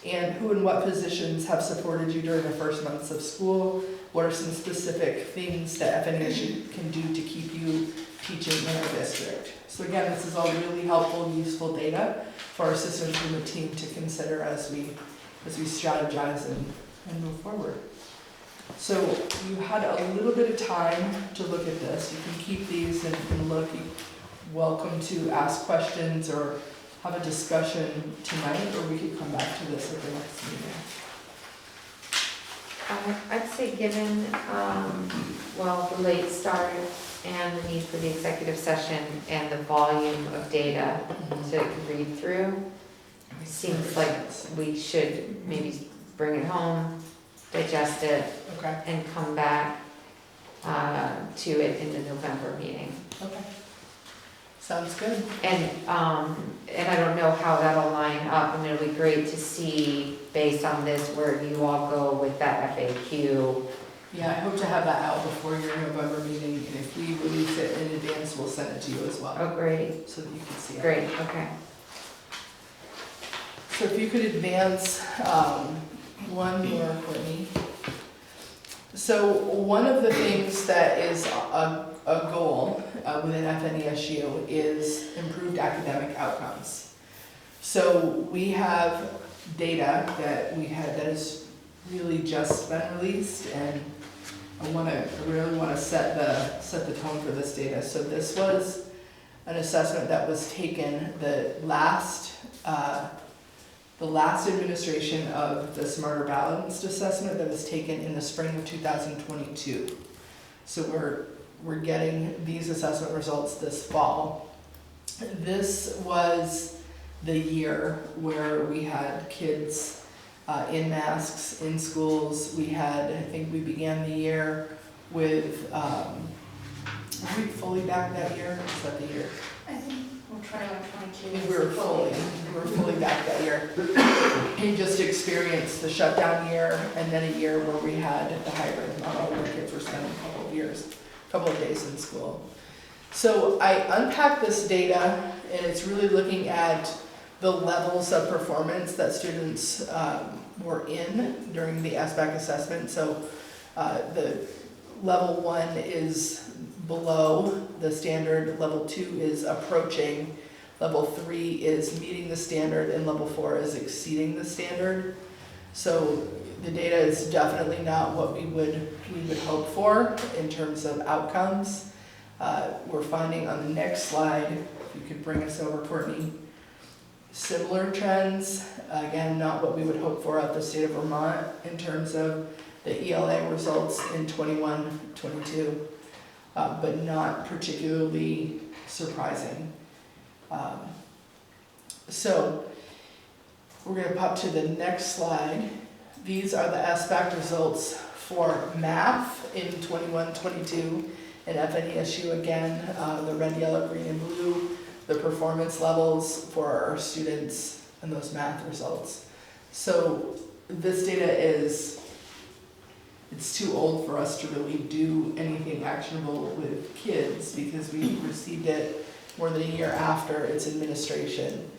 And who and what positions have supported you during the first months of school? What are some specific things that FNESU can do to keep you teaching in our district? So again, this is all really helpful, useful data for our systems and the team to consider as we strategize and move forward. So you had a little bit of time to look at this. You can keep these and look. You're welcome to ask questions or have a discussion tonight, or we could come back to this at the next meeting. I'd say given, the late start and the need for the executive session and the volume of data to read through, it seems like we should maybe bring it home, digest it, Okay. and come back to it in the November meeting. Okay. Sounds good. And I don't know how that'll line up, and it'll be great to see, based on this, where you all go with that FAQ. Yeah, I hope to have that out before your November meeting, and if we release it in advance, we'll send it to you as well, Oh, great, so that you can see it. great, okay. So if you could advance one more, Courtney. So one of the things that is a goal within FNESU is improved academic outcomes. So we have data that has really just been released, and I really want to set the tone for this data. So this was an assessment that was taken the last administration of the Smarter Balanced assessment that was taken in the spring of 2022. So we're getting these assessment results this fall. This was the year where we had kids in masks in schools. I think we began the year with, were we fully back that year? Was that the year? I think we're 21, I 22. think we were fully back that year. And just experienced the shutdown year, and then a year where we had the hybrid model where kids were spending a couple of days in school. So I unpacked this data, and it's really looking at the levels of performance that students were in during the SBAC assessment. So the level 1 is below the standard, level 2 is approaching, level 3 is meeting the standard, and level 4 is exceeding the standard. So the data is definitely not what we would hope for in terms of outcomes. We're finding on the next slide, if you could bring us over, Courtney, similar trends. Again, not what we would hope for out the state of Vermont in terms of the ELA results in 21-22, but not particularly surprising. So we're going to pop to the next slide. These are the SBAC results for math in 21-22 and FNESU again, the red, yellow, green, and blue, the performance levels for our students and those math results. So this data it's too old for us to really do anything actionable with kids because we received it more than a year after its administration.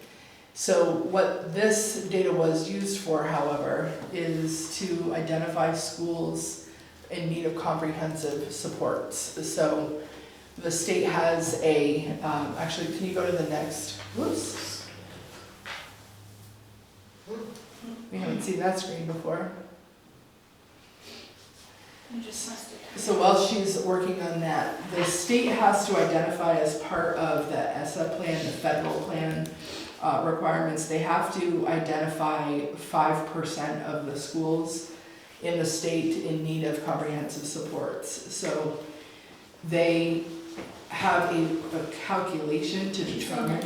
So what this data was used for, however, is to identify schools in need of comprehensive supports. So the state has actually, can you go to the next? Whoops. We haven't seen that screen before. You just must have. So while she's working on that, the state has to identify as part of the ESSA plan, the federal plan requirements, they have to identify 5% of the schools in the state in need of comprehensive supports. So they have a calculation to determine.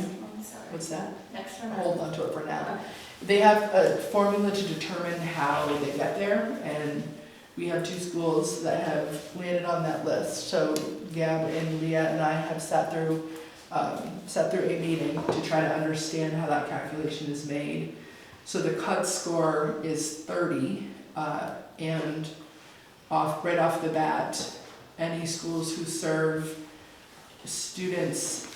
What's that? Next one. Hold on to it for now. They have a formula to determine how they get there, and we have 2 schools that have landed on that list. So Gab and Leah and I have sat through a meeting to try to understand how that calculation is made. So the cut score is 30, and right off the bat, any schools who serve students,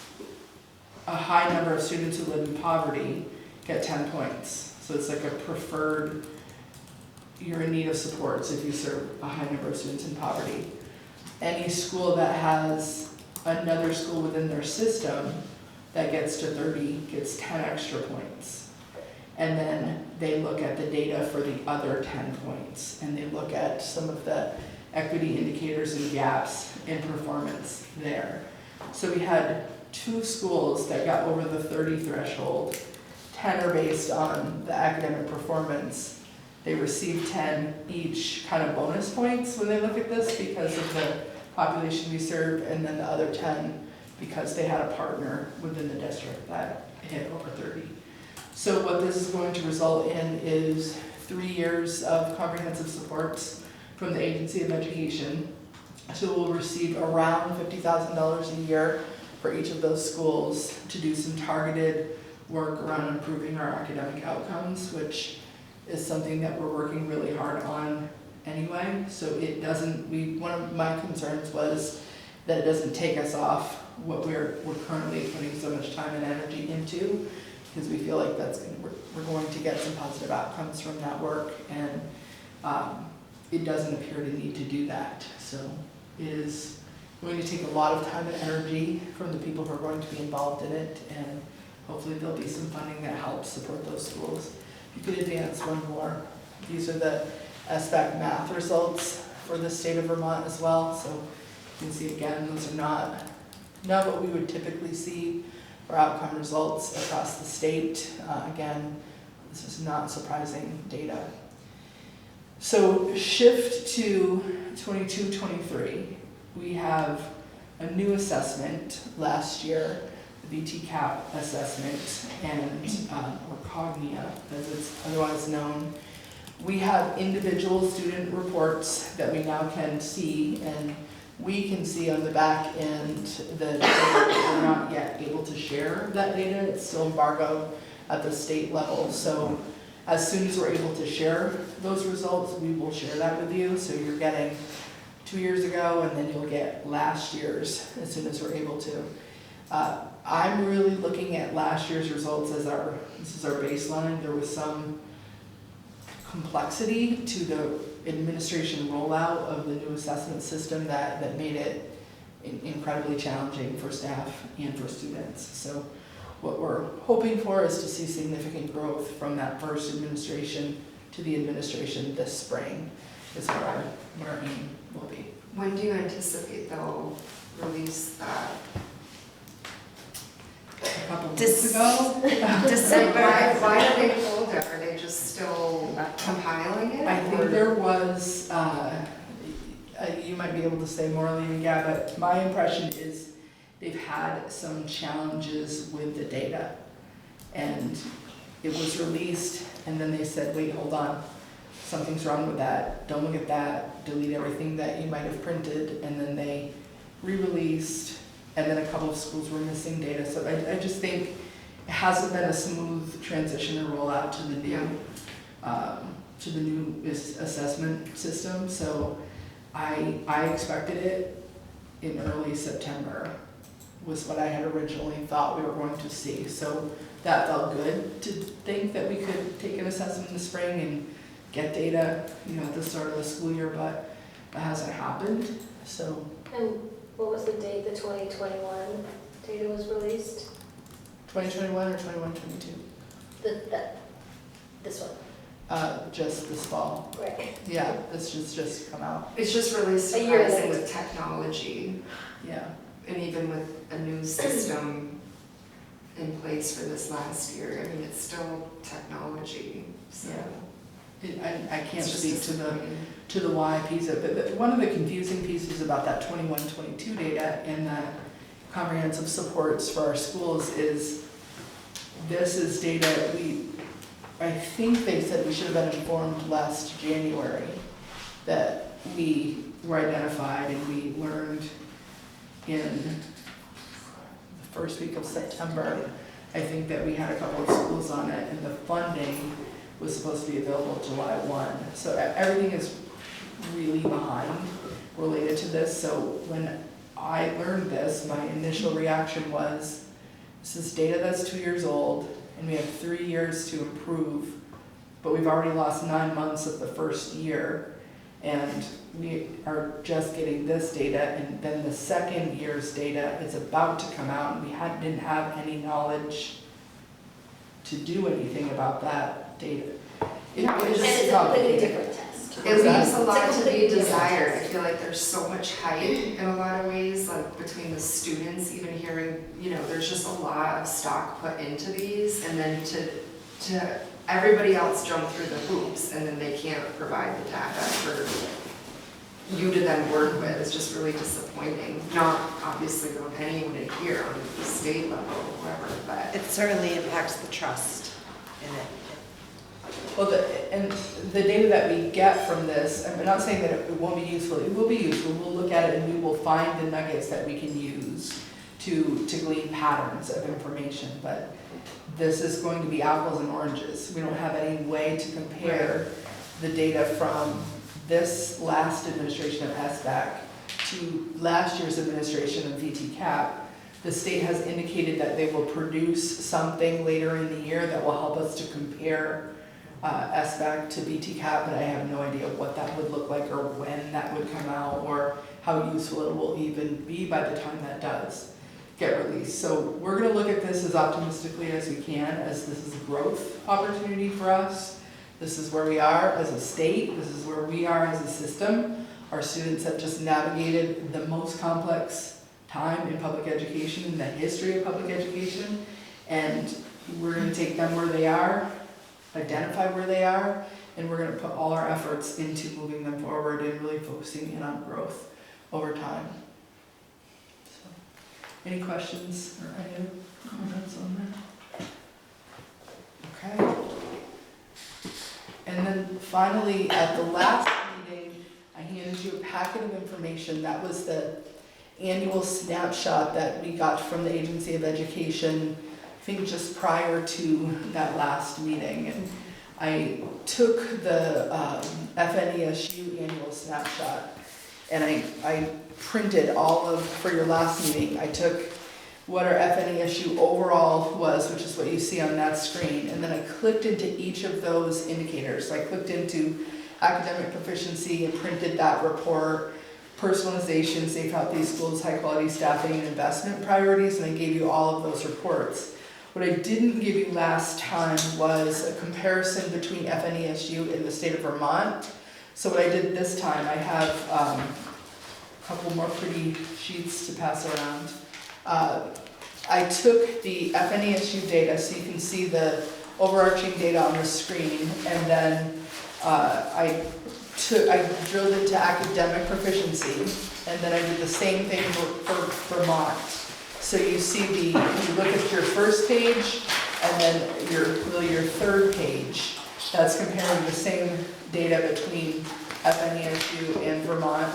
a high number of students who live in poverty, get 10 points. So it's like a preferred, you're in need of supports if you serve a high number of students in poverty. Any school that has another school within their system that gets to 30 gets 10 extra points. And then they look at the data for the other 10 points, and they look at some of the equity indicators and gaps in performance there. So we had 2 schools that got over the 30 threshold. 10 are based on the academic performance. They receive 10 each kind of bonus points when they look at this because of the population we serve, and then the other 10 because they had a partner within the district that hit over 30. So what this is going to result in is 3 years of comprehensive supports from the Agency of Education. So we'll receive around $50,000 a year for each of those schools to do some targeted work around improving our academic outcomes, which is something that we're working really hard on anyway. So it doesn't, one of my concerns was that it doesn't take us off what we're currently putting so much time and energy into, because we feel like we're going to get some positive outcomes from that work, and it doesn't appear to need to do that. So it is going to take a lot of time and energy from the people who are going to be involved in it, and hopefully there'll be some funding that helps support those schools. If you could advance one more. These are the SBAC math results for the state of Vermont as well. So you can see again, those are not what we would typically see for outcome results across the state. Again, this is not surprising data. So shift to 22-23. We have a new assessment last year, the VTCAP assessment, and or Cognia, as it's otherwise known. We have individual student reports that we now can see, and we can see on the back end that we're not yet able to share that data. It's still embargoed at the state level. So as soon as we're able to share those results, we will share that with you. So you're getting 2 years ago, and then you'll get last year's as soon as we're able to. I'm really looking at last year's results as this is our baseline. There was some complexity to the administration rollout of the new assessment system that made it incredibly challenging for staff and for students. So what we're hoping for is to see significant growth from that first administration to the administration this spring is what our aim will be. When do you anticipate they'll release that? A couple weeks ago. December. Why are they pulled it? Are they just still compiling it? I think or- there was, you might be able to say more, Lee and Gab, but my impression is they've had some challenges with the data. And it was released, and then they said, wait, hold on, something's wrong with that, don't look at that, delete everything that you might have printed, and then they re-released, and then a couple of schools were missing data. So I just think it hasn't been a smooth transition or rollout to the new assessment system. So I expected it in early September was what I had originally thought we were going to see. So that felt good to think that we could take an assessment in the spring and get data, at the start of the school year, but that hasn't happened. So. And what was the date the 2021 data was released? 2021 or 21-22? This one, Just this fall. right? Yeah, this has just come out. It's just really A year surprising late. with technology, Yeah. and even with a new system in place for this last year. I mean, it's still technology, so. I can't it's just speak disappointing. to the why piece of it, but one of the confusing pieces about that 21-22 data and that comprehensive supports for our schools is this is data I think they said we should have been informed last January that we were identified and we learned in the first week of September, I think that we had a couple of schools on it and the funding was supposed to be available July 1. So everything is really behind related to this. So when I learned this, my initial reaction was, this is data that's 2 years old and we have 3 years to improve, but we've already lost 9 months of the first year and we are just getting this data, and then the second year's data is about to come out and we didn't have any knowledge to do anything about that data. It Yeah, is And it's a completely complicated. different test. It leaves a lot It's a to be completely different desired. I test. feel like there's so much hype in a lot of ways, like between the students, even hearing, there's just a lot of stock put into these, and then to everybody else jump through the hoops, and then they can't provide the data for you to then work with. It's just really disappointing. Not obviously on anyone in here, on the state level, or whatever, but. It certainly impacts the trust in it. Well, and the data that we get from this, I'm not saying that it won't be useful, it will be useful. We'll look at it and we will find the nuggets that we can use to glean patterns of information, but this is going to be apples and oranges. We don't have any way to compare the data from this last administration of SBAC to last year's administration of VTCAP. The state has indicated that they will produce something later in the year that will help us to compare SBAC to VTCAP, but I have no idea what that would look like or when that would come out or how useful it will even be by the time that does get released. So we're gonna look at this as optimistically as we can, as this is a growth opportunity for us. This is where we are as a state, this is where we are as a system. Our students have just navigated the most complex time in public education, in the history of public education, and we're gonna take them where they are, identify where they are, and we're gonna put all our efforts into moving them forward and really focusing in on growth over time. So, any questions or any other comments on that? Okay. And then finally, at the last meeting, I handed you a packet of information. That was the annual snapshot that we got from the Agency of Education, I think just prior to that last meeting. And I took the FNESU annual snapshot and I printed all of, for your last meeting, I took what our FNESU overall was, which is what you see on that screen, and then I clicked into each of those indicators. So I clicked into academic proficiency and printed that report, personalization, safe, healthy schools, high quality staffing, and investment priorities, and I gave you all of those reports. What I didn't give you last time was a comparison between FNESU and the state of Vermont. So what I did this time, I have a couple more pretty sheets to pass around. I took the FNESU data, so you can see the overarching data on the screen, and then I drilled into academic proficiency, and then I did the same thing for Vermont. So you see you look at your first page, and then your third page. That's comparing the same data between FNESU and Vermont,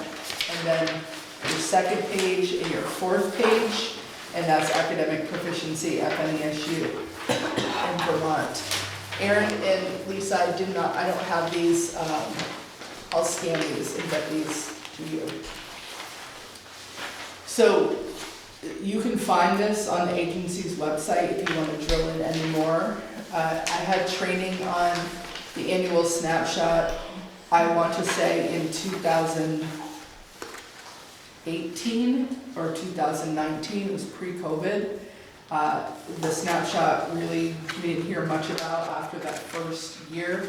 and then your second page and your fourth page, and that's academic proficiency, FNESU and Vermont. Erin and Lisa, I don't have these, I'll scan these and get these to you. So you can find this on the agency's website if you want to drill in any more. I had training on the annual snapshot, I want to say in 2018 or 2019, it was pre-COVID. The snapshot really, we didn't hear much about after that first year.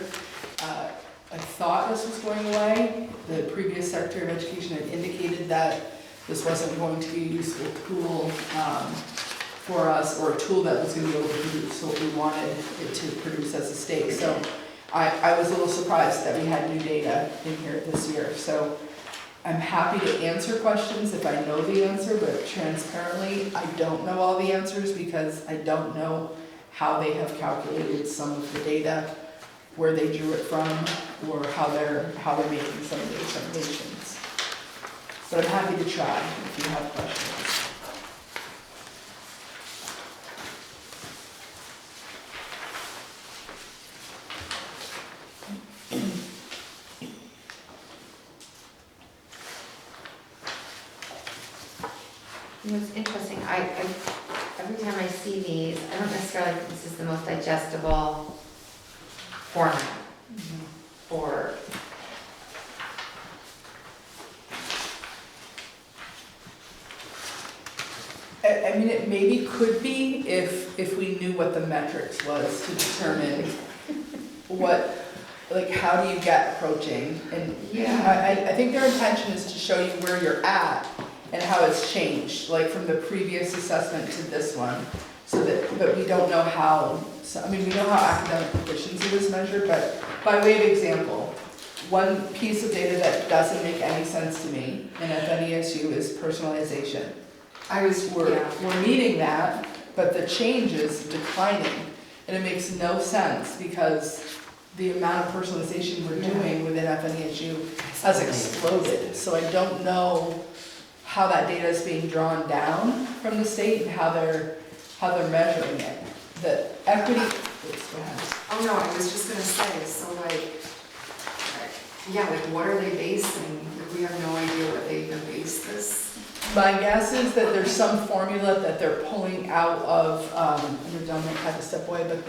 I thought this was going away. The previous Secretary of Education had indicated that this wasn't going to be a useful tool for us, or a tool that was going to be able to produce what we wanted it to produce as a state. So I was a little surprised that we had new data in here this year. So I'm happy to answer questions if I know the answer, but transparently, I don't know all the answers because I don't know how they have calculated some of the data, where they drew it from, or how they're making some of those recommendations. But I'm happy to try if you have questions. It was interesting, every time I see these, I don't necessarily think this is the most digestible format for. I mean, it maybe could be if we knew what the metrics was to determine what, like, how do you get approaching? And I think their intention is to show you where you're at and how it's changed, like from the previous assessment to this one. So that, but we don't know how, I mean, we know how academic proficiency was measured, but by way of example, one piece of data that doesn't make any sense to me in FNESU is personalization. We're meeting that, but the change is declining, and it makes no sense because the amount of personalization we're doing within FNESU has exploded. So I don't know how that data is being drawn down from the state and how they're measuring it. The equity, please go ahead. Oh no, I was just gonna say, so like, yeah, like what are they basing? Like, we have no idea what they even base this. My guess is that there's some formula that they're pulling out of, I know Dominic had to step away, but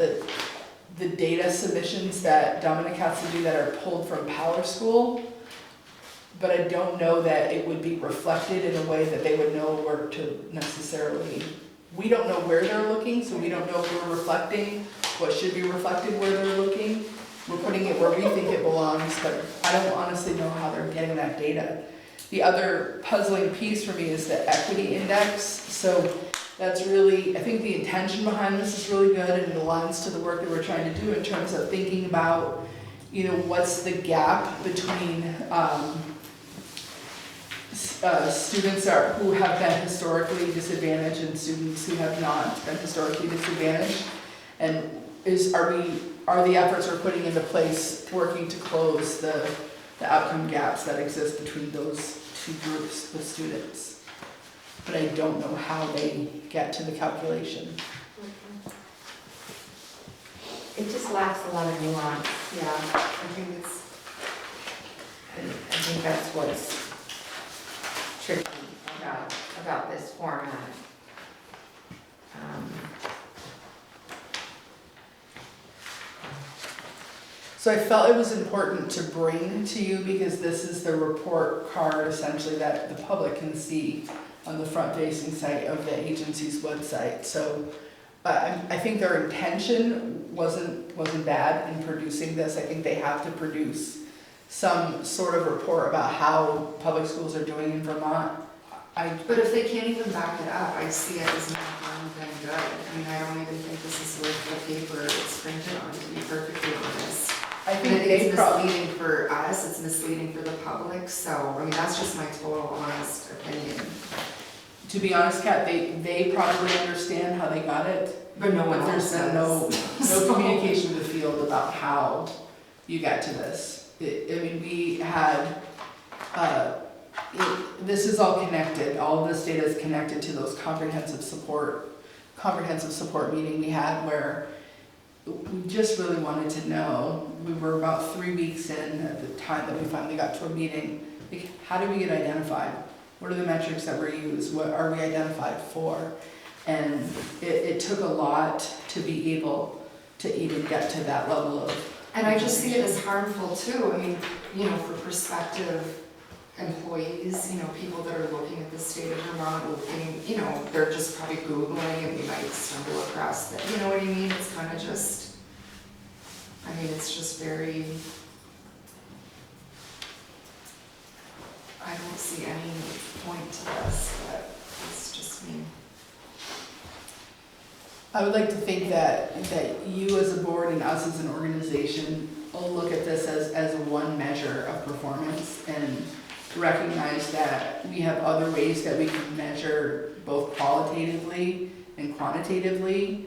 the data submissions that Dominic has to do that are pulled from Power School. But I don't know that it would be reflected in a way that they would know where to necessarily, we don't know where they're looking, so we don't know if we're reflecting what should be reflected where they're looking. We're putting it where we think it belongs, but I don't honestly know how they're getting that data. The other puzzling piece for me is the equity index. So that's really, I think the intention behind this is really good, and it aligns to the work that we're trying to do in terms of thinking about, you know, what's the gap between students who have been historically disadvantaged and students who have not been historically disadvantaged, and are the efforts we're putting into place working to close the outcome gaps that exist between those two groups of students. But I don't know how they get to the calculation. It just lacks a lot of nuance, Yeah, I think it's, and I think that's what's tricky about this format. So I felt it was important to bring to you because this is the report card essentially that the public can see on the front-facing site of the agency's website. So I think their intention wasn't bad in producing this. I think they have to produce some sort of report about how public schools are doing in Vermont. but if they can't even back it up, I see it as not harm than good. I mean, I don't even think this is worth the paper it's printed on, to be perfectly honest. I And think they it's probably, misleading for us, it's misleading for the public, so, I mean, that's just my total honest opinion. to be honest, Kat, they probably understand how they got it. But no one But there's else been no communication with the field about how you got to this. I mean, we had, this is all connected, all of this data is connected to those comprehensive support meeting we had where we just really wanted to know. We were about 3 weeks in at the time that we finally got to a meeting. Like, how did we get identified? What are the metrics that were used? What are we identified for? And it took a lot to be able to even get to that level of. And I just see it as harmful too. I mean, you know, for prospective employees, you know, people that are looking at the state of Vermont, looking, you know, they're just probably Googling and we might stumble across that. You know what I mean? It's kind of just, I mean, it's just very, I don't see any point to this, but it's just me. I would like to think that you as a board and us as an organization will look at this as one measure of performance and recognize that we have other ways that we can measure both qualitatively and quantitatively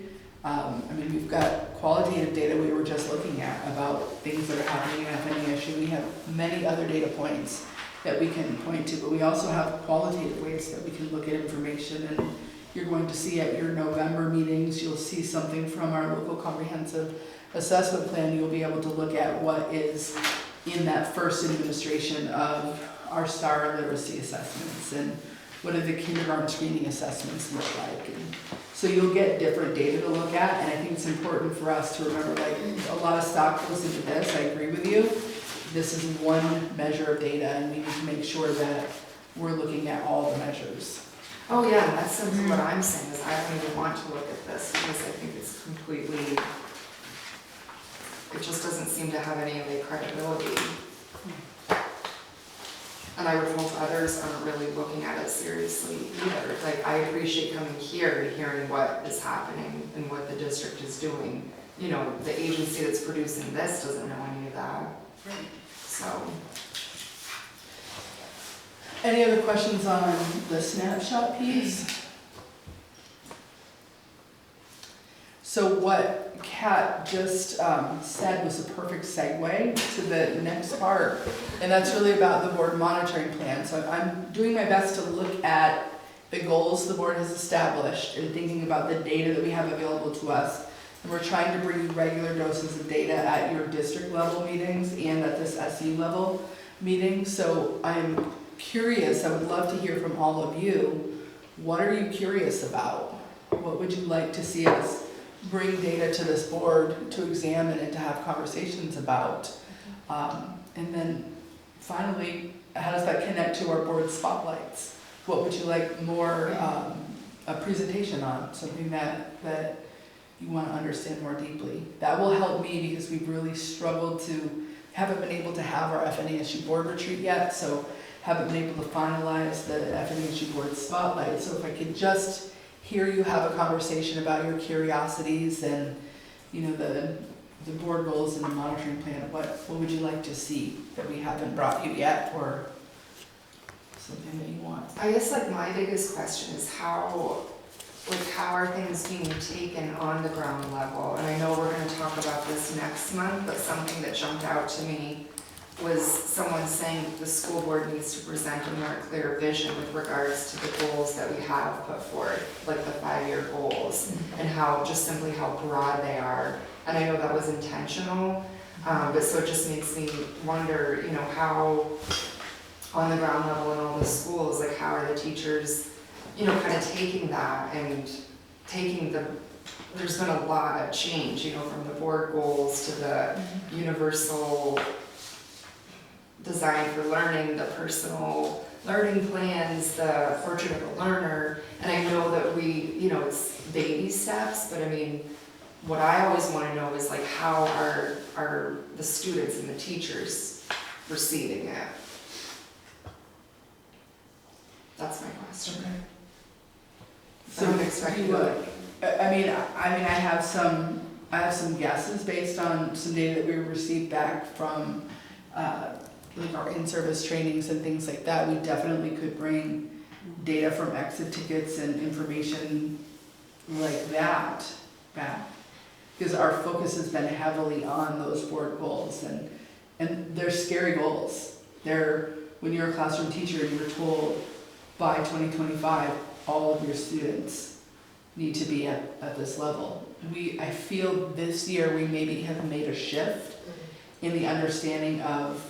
I mean, we've got qualitative data we were just looking at about things that are happening in FNESU. We have many other data points that we can point to, but we also have qualitative ways that we can look at information. And you're going to see at your November meetings, you'll see something from our local comprehensive assessment plan. You'll be able to look at what is in that first administration of our STAR literacy assessments and what do the kindergarten screening assessments look like. And so you'll get different data to look at, and I think it's important for us to remember, like, a lot of stock goes into this, I agree with you. This is one measure of data, and we need to make sure that we're looking at all the measures. Oh yeah, that's simply what I'm saying, is I don't even want to look at this, because I think it's completely, it just doesn't seem to have any of the credibility. And I would hope others aren't really looking at it seriously either. Like, I appreciate coming here and hearing what is happening and what the district is doing. You know, the agency that's producing this doesn't know any of that. So. Any other questions on the snapshot piece? So what Kat just said was a perfect segue to the next part, and that's really about the board monitoring plan. So I'm doing my best to look at the goals the board has established and thinking about the data that we have available to us. And we're trying to bring you regular doses of data at your district level meetings and at this SU level meeting. So I'm curious, I would love to hear from all of you. What are you curious about? What would you like to see us bring data to this board to examine and to have conversations about? And then finally, how does that connect to our board spotlights? What would you like more a presentation on? Something that you want to understand more deeply. That will help me, because we've really struggled haven't been able to have our FNESU board retreat yet, so haven't been able to finalize the FNESU board spotlight. So if I could just hear you have a conversation about your curiosities and, you know, the board goals and the monitoring plan, what would you like to see that we haven't brought you yet, or something that you want? I guess, like, my biggest question is how are things being taken on the ground level? And I know we're gonna talk about this next month, but something that jumped out to me was someone saying the school board needs to present a more clear vision with regards to the goals that we have put forth, like the 5-year goals, and how, just simply how broad they are. And I know that was intentional, but so it just makes me wonder, you know, how on the ground level in all the schools, like, how are the teachers, you know, kind of taking that and taking there's been a lot of change, you know, from the board goals to the universal design for learning, the personal learning plans, the portrait of a learner. And I know that we, you know, it's baby steps, but I mean, what I always want to know is, like, how are the students and the teachers receiving it? That's my question. Okay. So I'm expecting I have some guesses based on some data that we received back from like our in-service trainings and things like that. We definitely could bring data from exit tickets and information like that back, because our focus has been heavily on those board goals, and they're scary goals. When you're a classroom teacher, you're told by 2025 all of your students need to be at this level. I feel this year we maybe have made a shift in the understanding of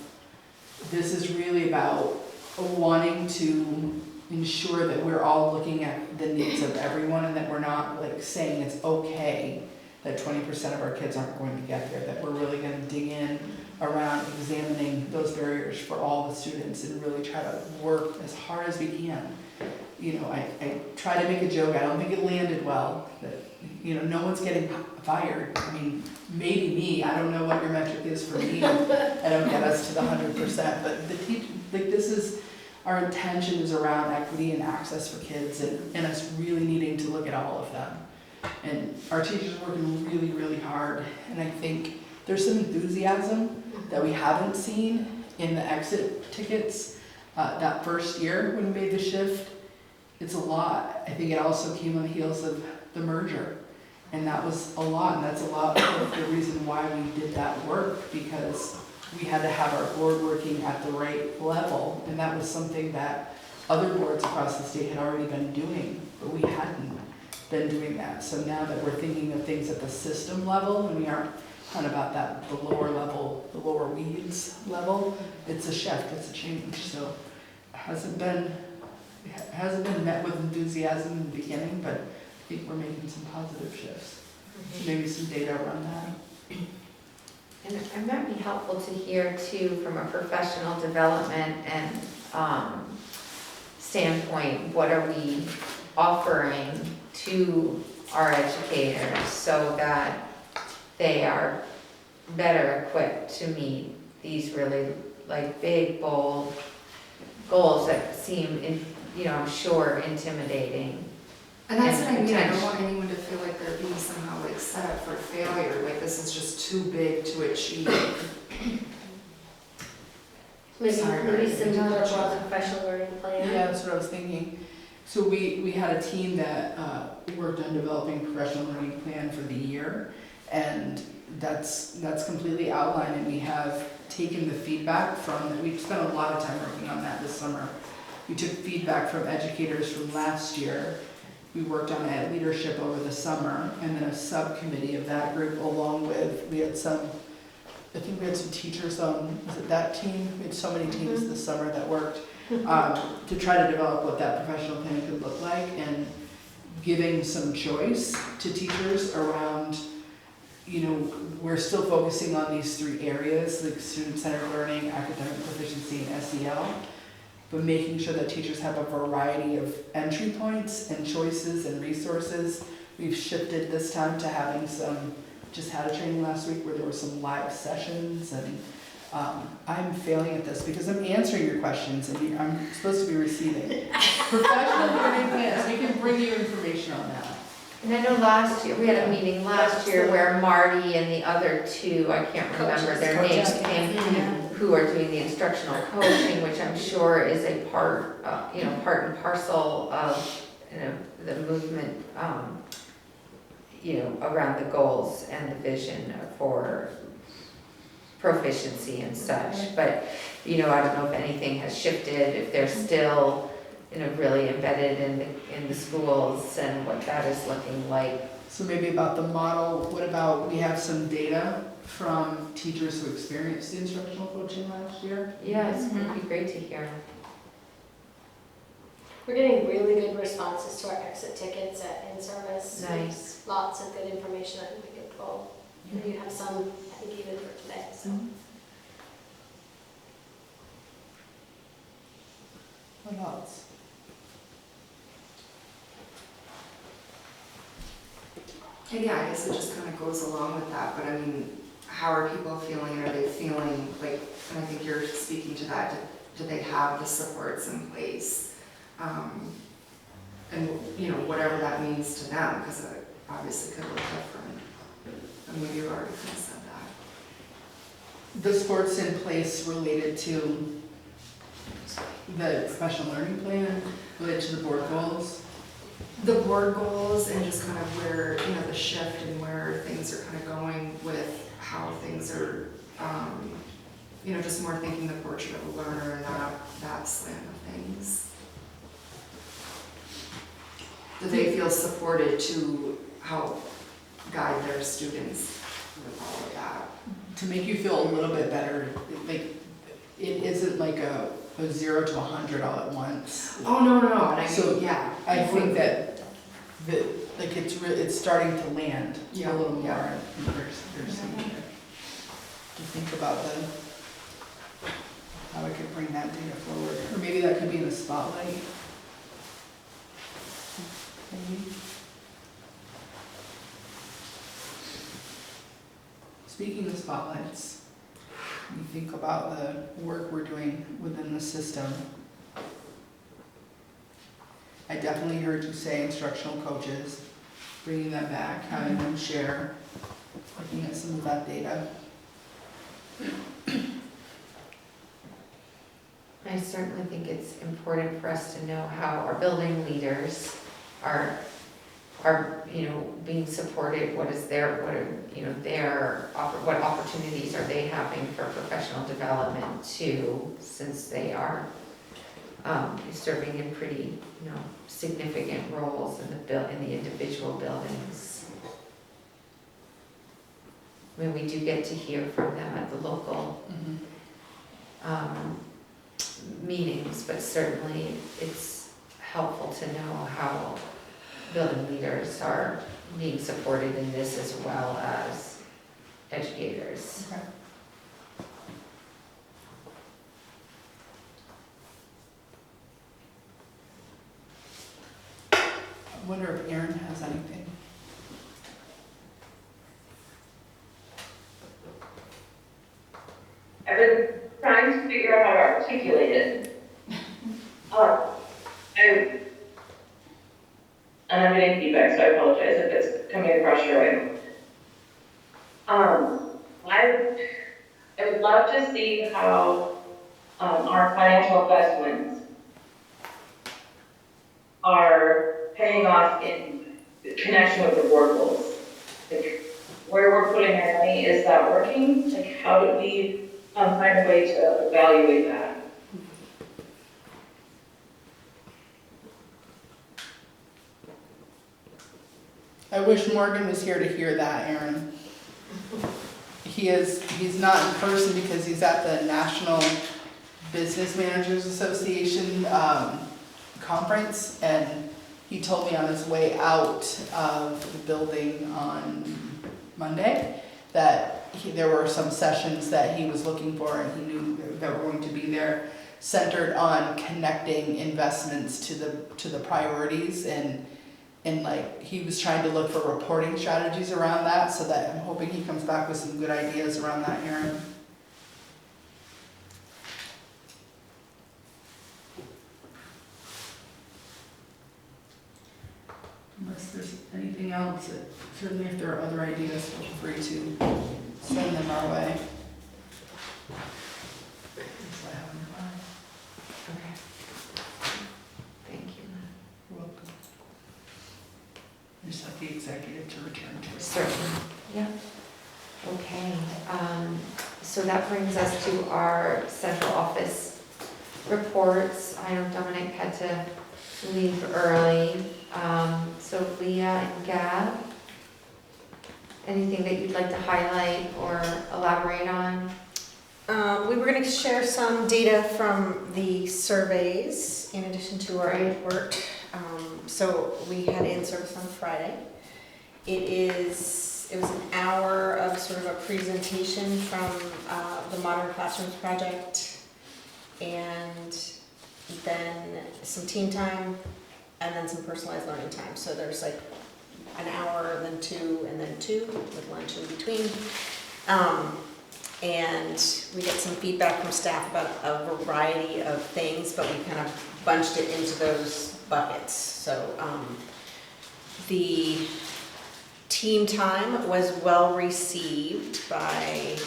this is really about wanting to ensure that we're all looking at the needs of everyone, and that we're not, like, saying it's okay that 20% of our kids aren't going to get there, that we're really going to dig in around examining those barriers for all the students and really try to work as hard as we can. You know, I try to make a joke, I don't think it landed well, that, you know, no one's getting fired. I mean, maybe me, I don't know what your metric is for me, I don't get us to the 100%, but our intention is around equity and access for kids, and us really needing to look at all of them. And our teachers are working really, really hard, and I think there's some enthusiasm that we haven't seen in the exit tickets that first year when we made the shift. It's a lot. I think it also came on the heels of the merger, And that was a lot, and that's a lot of the reason why we did that work, because we had to have our board working at the right level, and that was something that other boards across the state had already been doing, but we hadn't been doing that. So now that we're thinking of things at the system level, and we aren't kind of at that, the lower level, the lower weeds level, it's a shift, it's a change. So it hasn't been met with enthusiasm in the beginning, but I think we're making some positive shifts. Maybe some data around that. And it might be helpful to hear too, from a professional development and standpoint, what are we offering to our educators so that they are better equipped to meet these really like big, bold goals that seem, I'm sure, intimidating. And that's what I mean, I don't potential. want anyone to feel like they're being somehow like set up for failure, like this is just too big to achieve. Maybe Sorry, maybe Mary, similar did you- to a professional learning plan. Yeah, that's what I was thinking. So we had a team that worked on developing a professional learning plan for the year, and that's completely outlined, and we have taken the feedback from, we spent a lot of time working on that this summer. We took feedback from educators from last year. We worked on it at leadership over the summer, and then a subcommittee of that group along with, I think we had some teachers on, was it that team? We had so many teams this summer that worked to try to develop what that professional plan could look like, and giving some choice to teachers around, we're still focusing on these 3 areas, like student-centered learning, academic proficiency, and SEL, but making sure that teachers have a variety of entry points and choices and resources. We've shifted this time to having just had a training last week where there were some live sessions, and I'm failing at this because I'm answering your questions and I'm supposed to be receiving. Professional learning plans, we can bring you information on that. And I know last year, we had a meeting last year where Marty and the other 2, I can't remember their names, came, who are doing the instructional coaching, which I'm sure is a part and parcel of, the movement, around the goals and the vision for proficiency and such. But, I don't know if anything has shifted, if they're still, really embedded in the schools and what that is looking like. So maybe about the model, what about, we have some data from teachers who experienced the instructional coaching last year? Yes, it would be great to hear. We're getting really good responses to our exit tickets at in-service. Nice. Lots of good information. I think we could pull. And you have some, I think, even for today, so. What else? And yeah, I guess it just kind of goes along with that, but I mean, how are people feeling? Are they feeling like, and I think you're speaking to that, do they have the supports in place? And, whatever that means to them, because it obviously could look different. And maybe you've already kind of said that. The supports in place related to the professional learning plan, related to the board goals. The board goals and just kind of where, the shift and where things are kind of going with how things are, just more thinking the portrait of a learner and not that slant of things. Do they feel supported to help guide their students with all of that? To make you feel a little bit better, like, it isn't like a 0 to 100 all at once. Oh, no, but I mean, So, yeah. I think that it's starting to land Yeah. a little more. Yeah. And there's some to think about how I could bring that data forward, or maybe that could be in the spotlight. Maybe. Speaking of spotlights, when you think about the work we're doing within the system, I definitely heard you say instructional coaches, bringing them back, having them share, looking at some of that data. I certainly think it's important for us to know how our building leaders are are, being supported, what opportunities are they having for professional development too, since they are serving in pretty, significant roles in the individual buildings. I mean, we do get to hear from them at the local meetings, but certainly it's helpful to know how building leaders are being supported in this as well as educators. Okay. I wonder if Erin has anything. I've been trying to figure out how to articulate it. And I'm getting feedback, so I apologize if it's coming across your way. I would love to see how our financial investments are paying off in connection with the board goals. Like, where we're putting our money, is that working? Like, how do we find a way to evaluate that? I wish Morgan was here to hear that, Erin. He's not in person because he's at the National Business Managers Association conference, and he told me on his way out of the building on Monday that there were some sessions that he was looking for, and he knew that were going to be there, centered on connecting investments to the priorities, and like he was trying to look for reporting strategies around that, so that I'm hoping he comes back with some good ideas around that, Erin. Unless there's anything else, certainly if there are other ideas, feel free to send them our way. That's what I have in mind. Okay. Thank you. You're welcome. Just like the executive to return to. Certainly, yeah. Okay, so that brings us to our central office reports. I know Dominic had to leave early. So Leah and Gab, anything that you'd like to highlight or elaborate on? We were going to share some data from the surveys in addition to our report. So we had in-service on Friday. It was an hour of sort of a presentation from the Modern Classrooms Project, and then some team time, and then some personalized learning time. So there's like an hour, then two, and then two, with lunch in between. And we get some feedback from staff about a variety of things, but we kind of bunched it into those buckets. So the team time was well received by,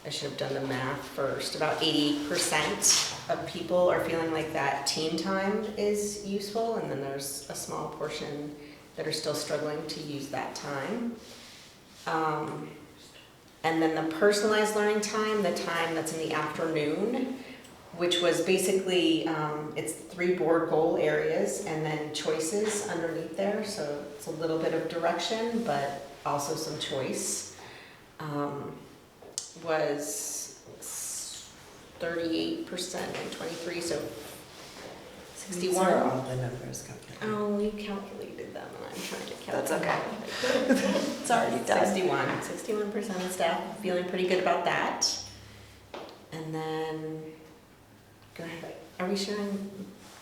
I should have done the math first, about 80% of people are feeling like that team time is useful, and then there's a small portion that are still struggling to use that time. And then the personalized learning time, the time that's in the afternoon, which was basically, it's 3 board goal areas and then choices underneath there. So it's a little bit of direction, but also some choice. Was 38% and 23, so 61. These are all the numbers calculated. Oh, you calculated them, and I'm trying to calculate. That's okay. It's already done. 61% of staff feeling pretty good about that. And then, go ahead. Are we sharing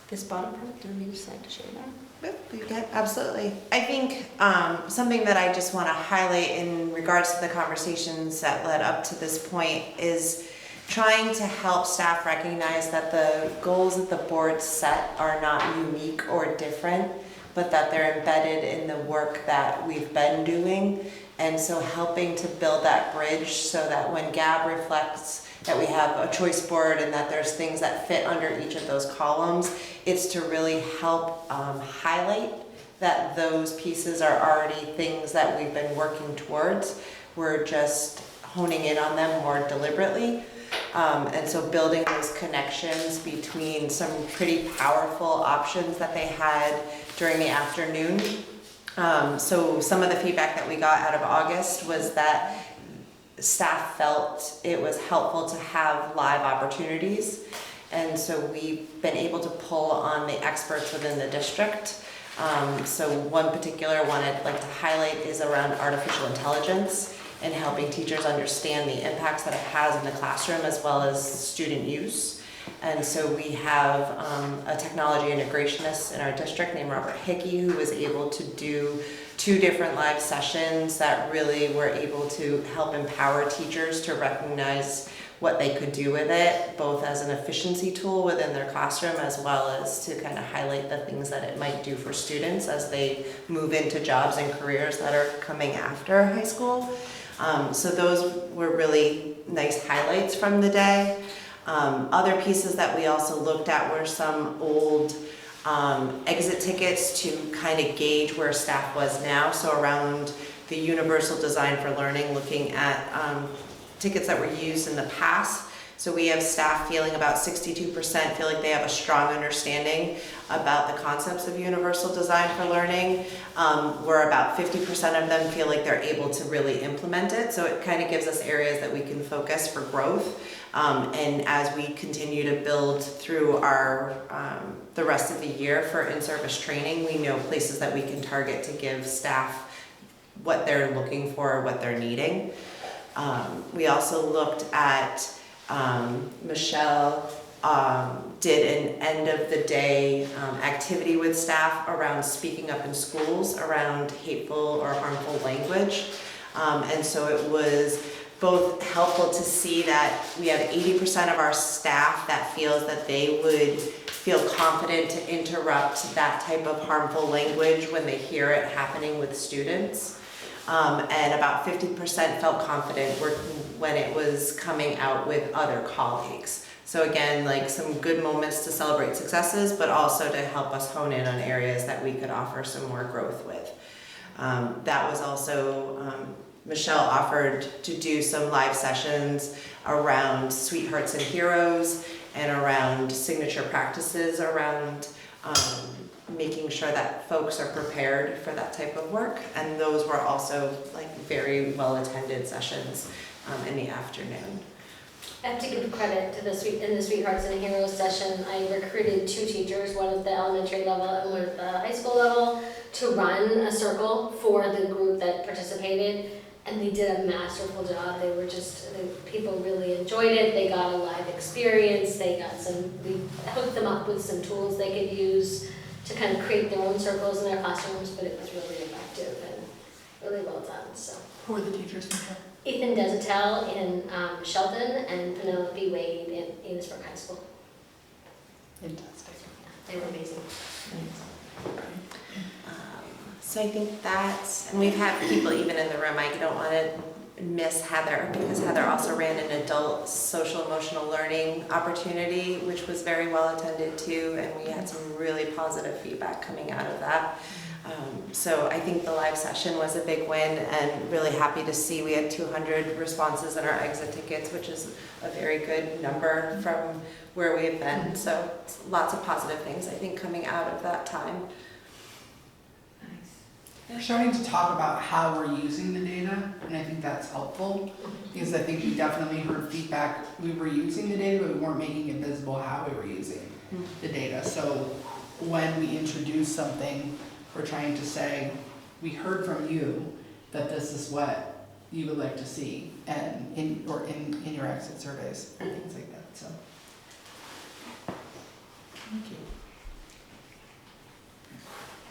this bottom part? Do we decide to share that? Okay, absolutely. I think something that I just want to highlight in regards to the conversations that led up to this point is trying to help staff recognize that the goals that the board set are not unique or different, but that they're embedded in the work that we've been doing. And so helping to build that bridge so that when Gab reflects that we have a choice board and that there's things that fit under each of those columns, it's to really help highlight that those pieces are already things that we've been working towards. We're just honing in on them more deliberately. And so building those connections between some pretty powerful options that they had during the afternoon. So some of the feedback that we got out of August was that staff felt it was helpful to have live opportunities. And so we've been able to pull on the experts within the district. So one particular one I'd like to highlight is around artificial intelligence and helping teachers understand the impacts that it has in the classroom as well as student use. And so we have a technology integrationist in our district named Robert Hickey, who was able to do 2 different live sessions that really were able to help empower teachers to recognize what they could do with it, both as an efficiency tool within their classroom as well as to kind of highlight the things that it might do for students as they move into jobs and careers that are coming after high school. So those were really nice highlights from the day. Other pieces that we also looked at were some old exit tickets to kind of gauge where staff was now. So around the universal design for learning, looking at tickets that were used in the past. So we have staff feeling about 62% feel like they have a strong understanding about the concepts of universal design for learning, where about 50% of them feel like they're able to really implement it. So it kind of gives us areas that we can focus for growth. And as we continue to build through our the rest of the year for in-service training, we know places that we can target to give staff what they're looking for, what they're needing. We also looked at Michelle did an end of the day activity with staff around speaking up in schools around hateful or harmful language. And so it was both helpful to see that we have 80% of our staff that feels that they would feel confident to interrupt that type of harmful language when they hear it happening with students. And about 50% felt confident when it was coming out with other colleagues. So again, like some good moments to celebrate successes, but also to help us hone in on areas that we could offer some more growth with. That was also, Michelle offered to do some live sessions around Sweethearts and Heroes and around signature practices around making sure that folks are prepared for that type of work. And those were also like very well attended sessions in the afternoon. I have to give credit to in the Sweethearts and Heroes session. I recruited 2 teachers, one at the elementary level and one at the high school level, to run a circle for the group that participated. And they did a masterful job. People really enjoyed it. They got a live experience. We hooked them up with some tools they could use to kind of create their own circles in their classrooms, but it was really effective and really well done. So. Who are the teachers, Michelle? Ethan Desatel in Shelton and Penelope Wade in Amesburg High School. Fantastic. They were amazing. So I think that's, and we've had people even in the room, I don't want to miss Heather, because Heather also ran an adult social emotional learning opportunity, which was very well attended to, and we had some really positive feedback coming out of that. So I think the live session was a big win, and really happy to see we had 200 responses in our exit tickets, which is a very good number from where we have been. So lots of positive things, I think, coming out of that time. We're starting to talk about how we're using the data, and I think that's helpful, because I think we definitely heard feedback. We were using the data, but we weren't making it visible how we were using the data. So when we introduce something, we're trying to say, we heard from you that this is what you would like to see, and in your exit surveys, and things like that. So, thank you.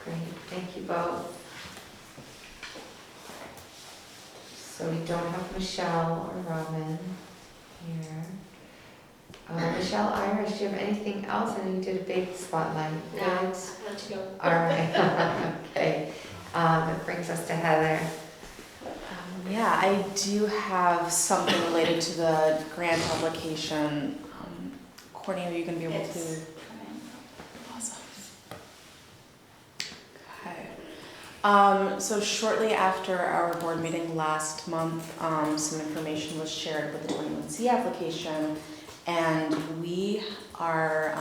Great, thank you both. So we don't have Michelle or Robin here. Michelle, Irish, do you have anything else? I know you did a big spotlight. No, I'll let you go. All right, okay. That brings us to Heather. Yeah, I do have something related to the grant application. Courtney, are you going to be able to? Awesome. Okay. So shortly after our board meeting last month, some information was shared with the 21C application, and we are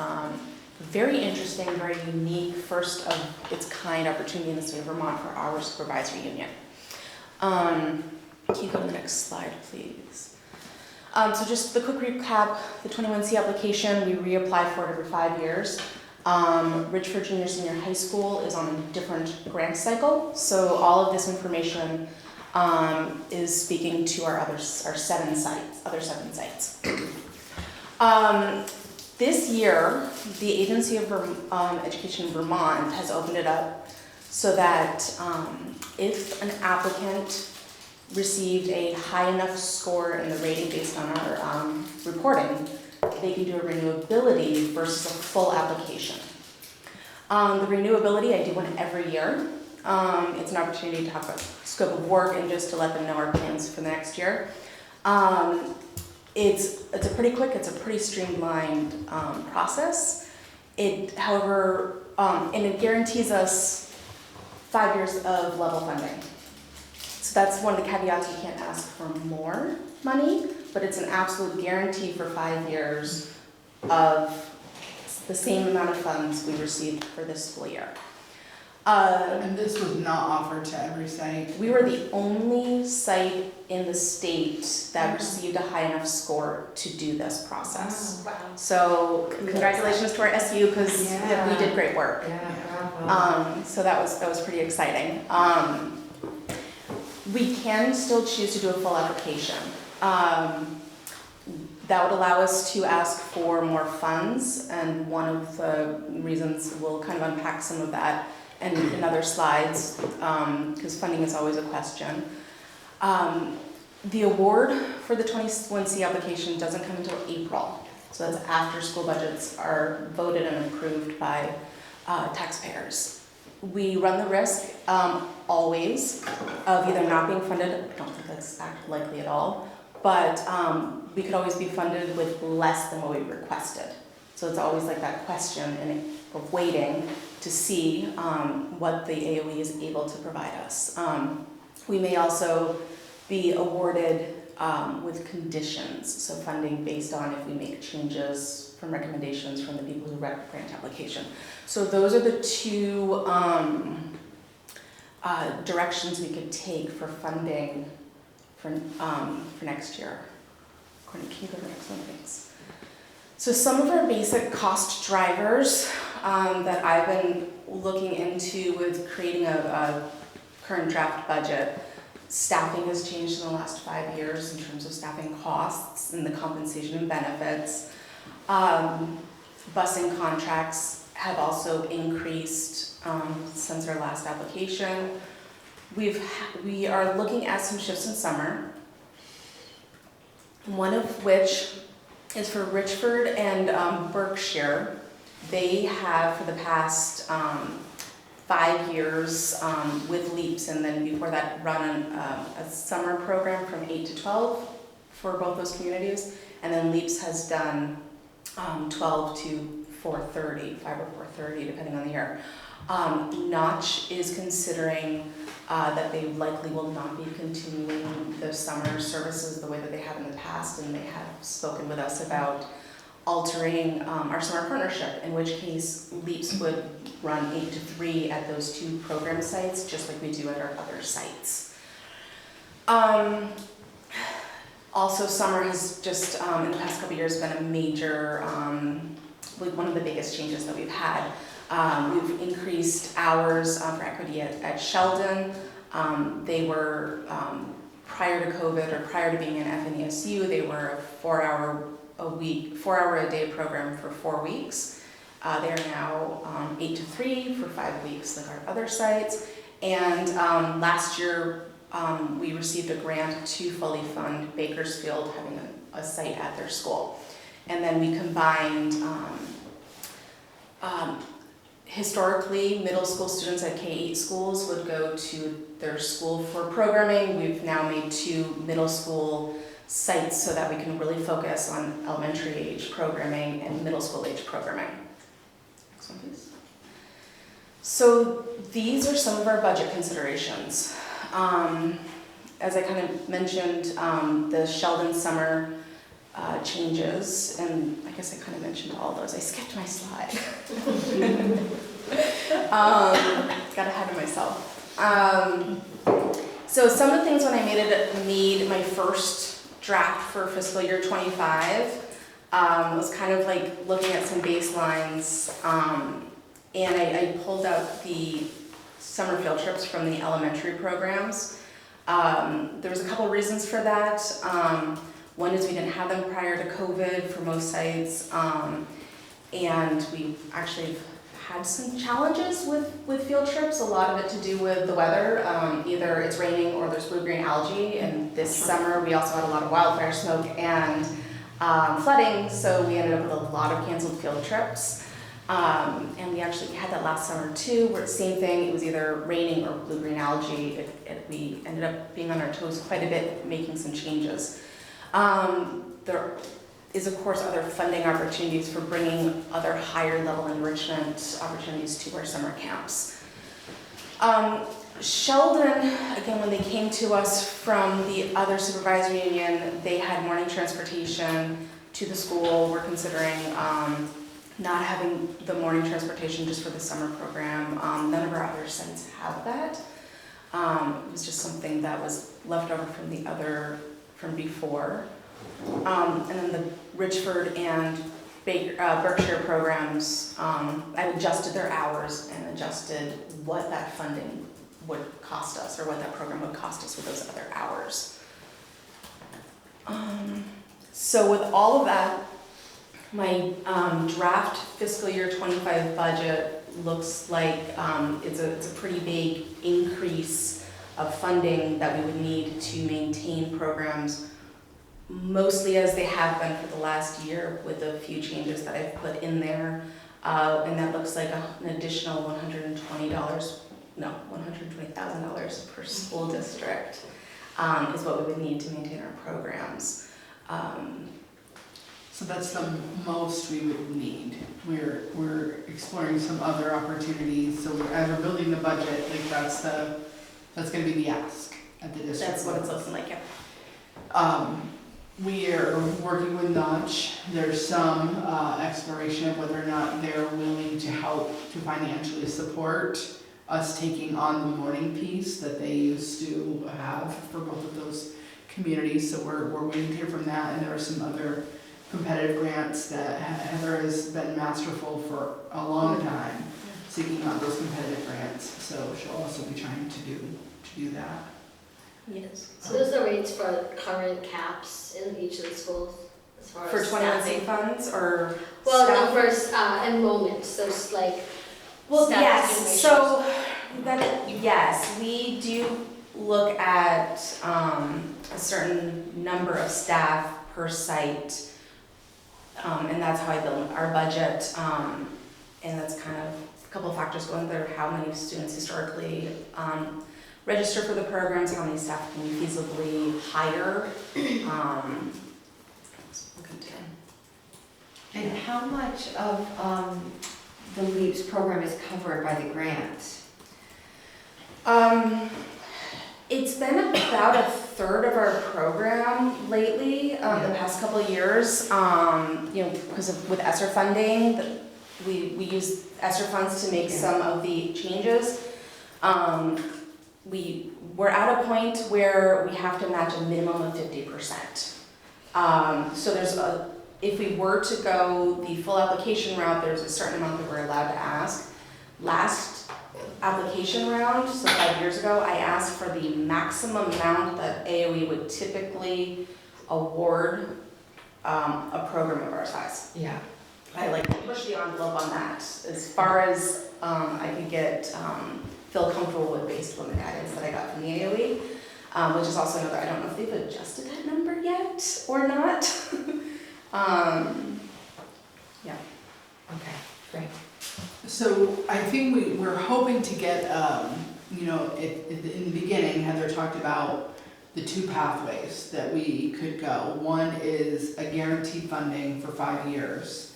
very interesting, very unique, first of its kind opportunity in the state of Vermont for our supervisory union. Can you go to the next slide, please? So just the quick recap, the 21C application, we reapply for it every 5 years. Richford Junior Senior High School is on a different grant cycle, so all of this information is speaking to our other seven sites. This year, the Agency of Education in Vermont has opened it up so that if an applicant received a high enough score in the rating based on our reporting, they can do a renewability versus a full application. The renewability, I do one every year. It's an opportunity to talk about scope of work and just to let them know our plans for the next year. It's a pretty quick, it's a pretty streamlined process. However, and it guarantees us 5 years of level funding. So that's one of the caveats, you can't ask for more money, but it's an absolute guarantee for 5 years of the same amount of funds we received for this school year. And this was not offered to every site. We were the only site in the state that received a high enough score to do this process. Wow. So congratulations to our SU, because we did great work. So that was pretty exciting. We can still choose to do a full application. That would allow us to ask for more funds, and one of the reasons, we'll kind of unpack some of that in other slides, because funding is always a question. The award for the 21C application doesn't come until April, so that's after school budgets are voted and approved by taxpayers. We run the risk always of either not being funded, I don't think that's likely at all, but we could always be funded with less than what we requested. So it's always like that question of waiting to see what the AOE is able to provide us. We may also be awarded with conditions, so funding based on if we make changes from recommendations from the people who read the grant application. So those are the two directions we could take for funding for next year. Can you go to the next one, thanks? So some of our basic cost drivers that I've been looking into with creating a current draft budget. Staffing has changed in the last 5 years in terms of staffing costs and the compensation and benefits. Busing contracts have also increased since our last application. We are looking at some shifts in summer, one of which is for Richford and Berkshire. They have for the past 5 years with LEAPS, and then before that run a summer program from 8 to 12 for both those communities, and then LEAPS has done 12 to 4:30, 5 or 4:30 depending on the year. Notch is considering that they likely will not be continuing the summer services the way that they have in the past, and they have spoken with us about altering our summer partnership, in which case LEAPS would run 8 to 3 at those 2 program sites, just like we do at our other sites. Also, summer has just, in the past couple of years, been a major, one of the biggest changes that we've had. We've increased hours for equity at Sheldon. They were, prior to COVID or prior to being in FNESU, they were a 4 hour a day program for 4 weeks. They are now 8 to 3 for 5 weeks like our other sites. And last year we received a grant to fully fund Bakersfield having a site at their school. And then we combined historically, middle school students at K-8 schools would go to their school for programming. We've now made 2 middle school sites so that we can really focus on elementary age programming and middle school age programming. Next one, please. So these are some of our budget considerations. As I kind of mentioned, the Sheldon summer changes, and I guess I kind of mentioned all those. I skipped my slide. Got ahead of myself. So some of the things when I made my first draft for fiscal year 25 was kind of like looking at some baselines, and I pulled out the summer field trips from the elementary programs. There was a couple reasons for that. One is we didn't have them prior to COVID for most sites, and we actually had some challenges with field trips, a lot of it to do with the weather. Either it's raining or there's blue-green algae, and this summer we also had a lot of wildfire smoke and flooding, so we ended up with a lot of canceled field trips. And we actually had that last summer too, where it's the same thing, it was either raining or blue-green algae. We ended up being on our toes quite a bit, making some changes. There is of course other funding opportunities for bringing other higher level enrichment opportunities to our summer camps. Sheldon, again, when they came to us from the other supervisory union, they had morning transportation to the school. We're considering not having the morning transportation just for the summer program. None of our other sites have that. It was just something that was left over from before. And then the Richford and Berkshire programs, I adjusted their hours and adjusted what that funding would cost us, or what that program would cost us with those other hours. So with all of that, my draft fiscal year 25 budget looks like it's a pretty big increase of funding that we would need to maintain programs, mostly as they have been for the last year, with a few changes that I've put in there. And that looks like an additional $120,000 per school district is what we would need to maintain our programs. So that's the most we would need. We're exploring some other opportunities, so as we're building the budget, like that's gonna be the ask at the district. That's what it's looking like, yeah. We are working with Notch. There's some exploration of whether or not they're willing to help to financially support us taking on the morning piece that they used to have for both of those communities. So we're waiting to hear from that, and there are some other competitive grants that Heather has been masterful for a long time, seeking out those competitive grants. So she'll also be trying to do that. Yes. So those are rates for current caps in each of the schools as far For as 21C staffing? funds or Well, staff? no, for enrollment, so it's like Well, staff yes, ratios. so yes, we do look at a certain number of staff per site, and that's how I build our budget, and that's kind of a couple of factors going there: how many students historically register for the programs, how many staff can we feasibly hire. And how much of the LEAPS program is covered by the grant? It's been about a third of our program lately, the past couple of years, because with ESSER funding, we use ESSER funds to make some of the changes. We're at a point where we have to match a minimum of 50%. So if we were to go the full application route, there's a certain amount that we're allowed to ask. Last application round, so 5 years ago, I asked for the maximum amount that AOE would typically award a program of our size. Yeah. I pushed the envelope on that as far as I could feel comfortable with based on the guidance that I got from the AOE, which is also another, I don't know if they've adjusted that number yet or not. Yeah. Okay, great. So I think we're hoping to get, in the beginning, Heather talked about the two pathways that we could go. One is a guaranteed funding for 5 years,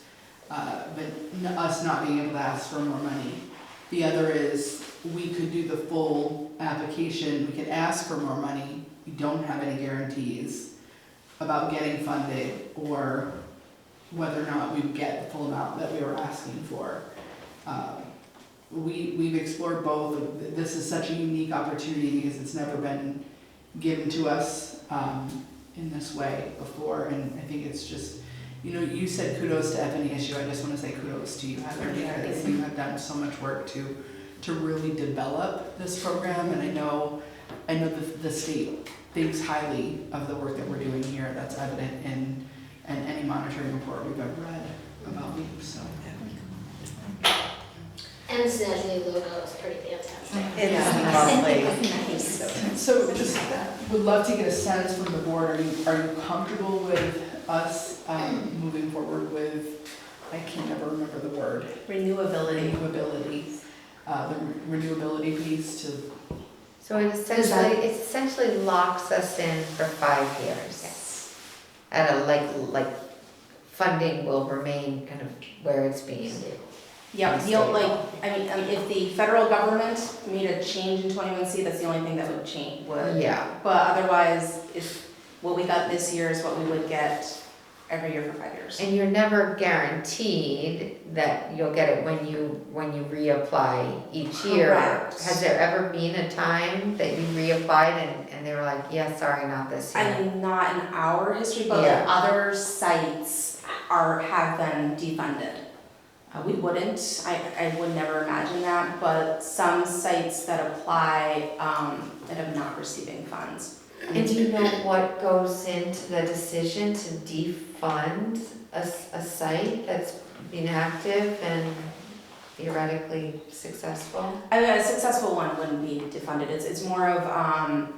but us not being able to ask for more money. The other is, we could do the full application, we could ask for more money, we don't have any guarantees about getting funded, or whether or not we would get the full amount that we were asking for. We've explored both. This is such a unique opportunity because it's never been given to us in this way before, and I think it's just, you said kudos to FNESU. I just want to say kudos to you, Heather, because you have done so much work to really develop this program, and I know the state thinks highly of the work that we're doing here. That's evident in any monitoring report we've ever read about LEAP, so. And the snazzy logo is pretty fantastic. It's lovely. So just would love to get a sense from the board, are you comfortable with us moving forward with, I can never remember the word. Renewability. The renewability piece to. So it essentially locks us in for 5 years. Yes. At a, like funding will remain kind of where it's being. Yeah, if the federal government made a change in 21C, that's the only thing that would change, Yeah. But otherwise, if what we got this year is what we would get every year for 5 years. And you're never guaranteed that you'll get it when you reapply each year. Correct. Has there ever been a time that you reapplied and they were like, yeah, sorry, not this year? I mean, not in our history, but Yeah. other sites have been defunded. We wouldn't, I would never imagine that, but some sites that apply end up not receiving funds. And do you know what goes into the decision to defund a site that's been active and theoretically successful? I mean, a successful one wouldn't be defunded. It's more of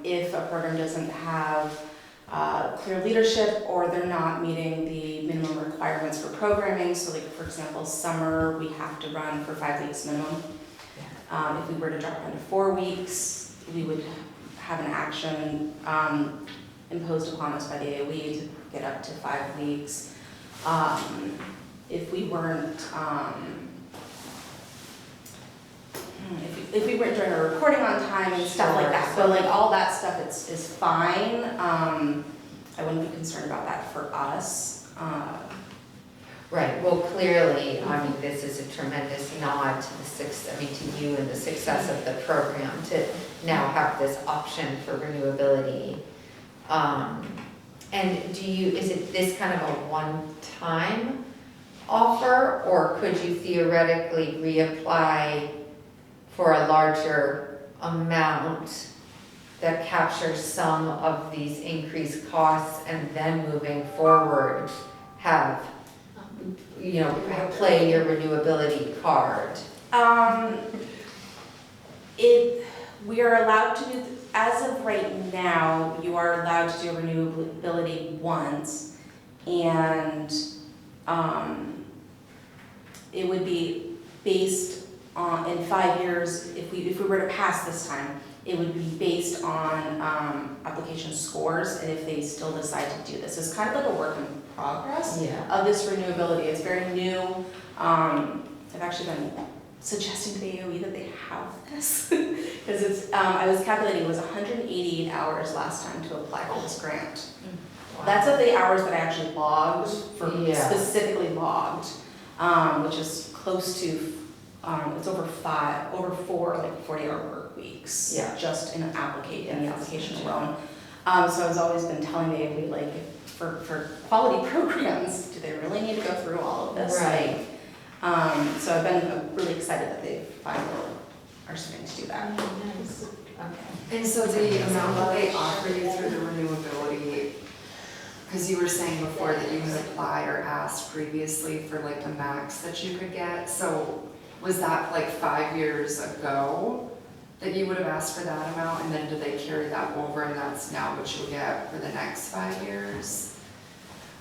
if a program doesn't have clear leadership, or they're not meeting the minimum requirements for programming. So like, for example, summer, we have to run for 5 weeks minimum. If we were to drop down to 4 weeks, we would have an action imposed upon us by the AOE to get up to 5 weeks. If we weren't if we weren't doing our reporting on time and stuff like that, but like all that stuff is fine. I wouldn't be concerned about that for us. Right, well, clearly, I mean, this is a tremendous nod to to you and the success of the program to now have this option for renewability. And is it this kind of a one-time offer, or could you theoretically reapply for a larger amount that captures some of these increased costs and then moving forward play your renewability card? We are allowed to do, as of right now, you are allowed to do renewability once, and it would be based on, in 5 years, if we were to pass this time, it would be based on application scores, and if they still decide to do this. It's kind of like a work in progress of this renewability. It's very new. I've actually been suggesting to the AOE that they have this, because it's, I was calculating, it was 188 hours last time to apply for this grant. Wow. That's of the hours that I actually logged, specifically logged, which is close to, it's over 4 like 40-hour work weeks, just in the application alone. So I've always been telling the AOE, like, for quality programs, do they really need to go through all of this? Right. So I've been really excited that they finally are starting to do that. Nice. Okay. And so the amount that they offer you through the renewability, because you were saying before that you could apply or ask previously for like the max that you could get, so was that like 5 years ago that you would have asked for that amount, and then did they carry that over and that's now what you'll get for the next 5 years?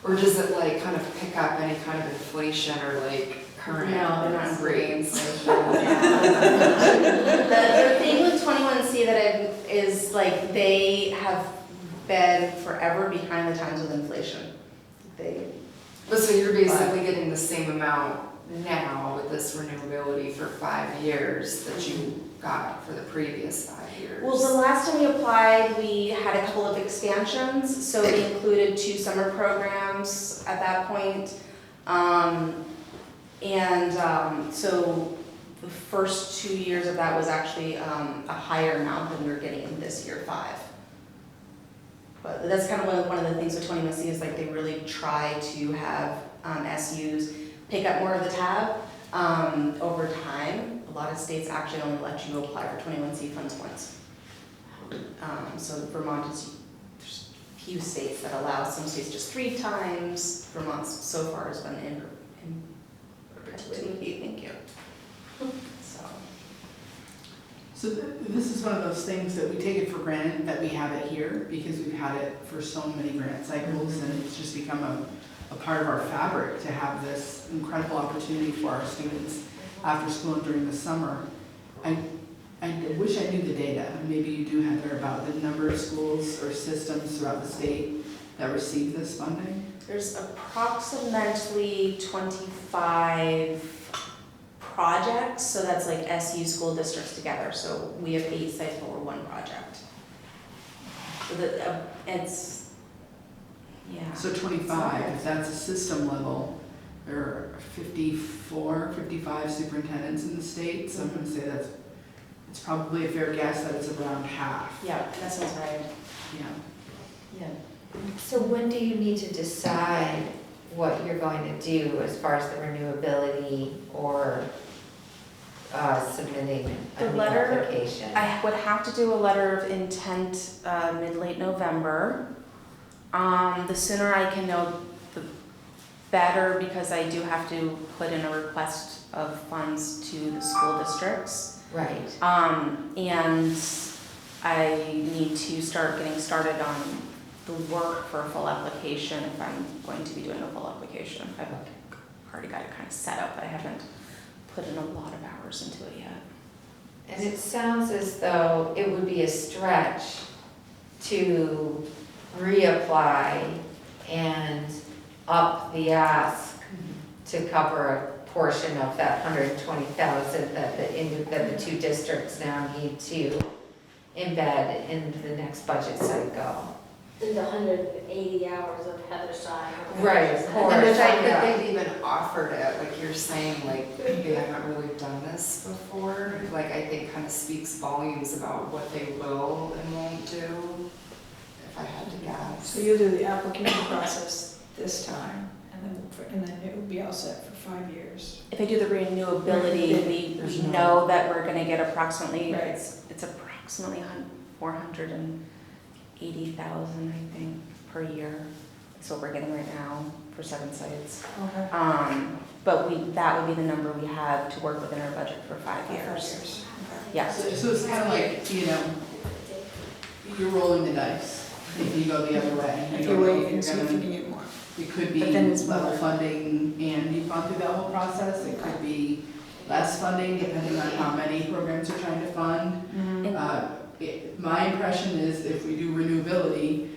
Or does it like kind of pick up any kind of inflation or like current rates? The thing with 21C that is like they have been forever behind the times with inflation. But so you're basically getting the same amount now with this renewability for 5 years that you got for the previous 5 years? Well, the last time we applied, we had a couple of expansions, so we included 2 summer programs at that point. So the first 2 years of that was actually a higher amount than we're getting this year, 5. But that's kind of one of the things with 21C is like they really try to have SUs pick up more of the tab over time. A lot of states actually only let you apply for 21C funds once. So Vermont is, there's a few states that allow, some states just 3 times. Vermont so far has been in perpetuity, thank you. So this is one of those things that we take it for granted that we have it here because we've had it for so many grant cycles and it's just become a part of our fabric to have this incredible opportunity for our students after school and during the summer. I wish I knew the data, maybe you do, Heather, about the number of schools or systems throughout the state that receive this funding. There's approximately 25 projects, so that's like SU school districts together. So we have 8 sites, but we're 1 project. So it's, yeah. So 25, if that's a system level, there are 55 superintendents in the state, so I'm gonna say it's probably a fair guess that it's around half. Yeah, that sounds right. Yeah. So when do you need to decide what you're going to do as far as the renewability or submitting a new application? I would have to do a letter of intent mid-late November. The sooner I can know, the better, because I do have to put in a request of funds to the school districts. Right. And I need to start getting started on the work for a full application if I'm going to be doing a full application. I've already got it kind of set up, but I haven't put in a lot of hours into it yet. And it sounds as though it would be a stretch to reapply and up the ask to cover a portion of that 120,000 that the 2 districts now need to embed in the next budget cycle. In the 180 hours of Heather's time. Right, of course. And the fact Yeah. that they've even offered it, like you're saying, like they haven't really done this before, like I think kind of speaks volumes about what they will and won't do, if I had to guess. So you'll do the application process this time, and then it will be all set for 5 years. If I do the renewability, we There's no- know that we're gonna get approximately, Right. it's approximately 480,000, I think, per year. That's what we're getting right now for 7 sites. Okay. But that would be the number we have to work within our budget for 5 years. Okay. Yeah. So it's kind of like, you're rolling the dice. If you go the other way, you If don't you know wait if and see if you you're can gonna, get more. it could be But then it's level more. funding and you've gone through that whole process. It could be less funding depending on how many programs you're trying to fund. My impression is if we do renewability,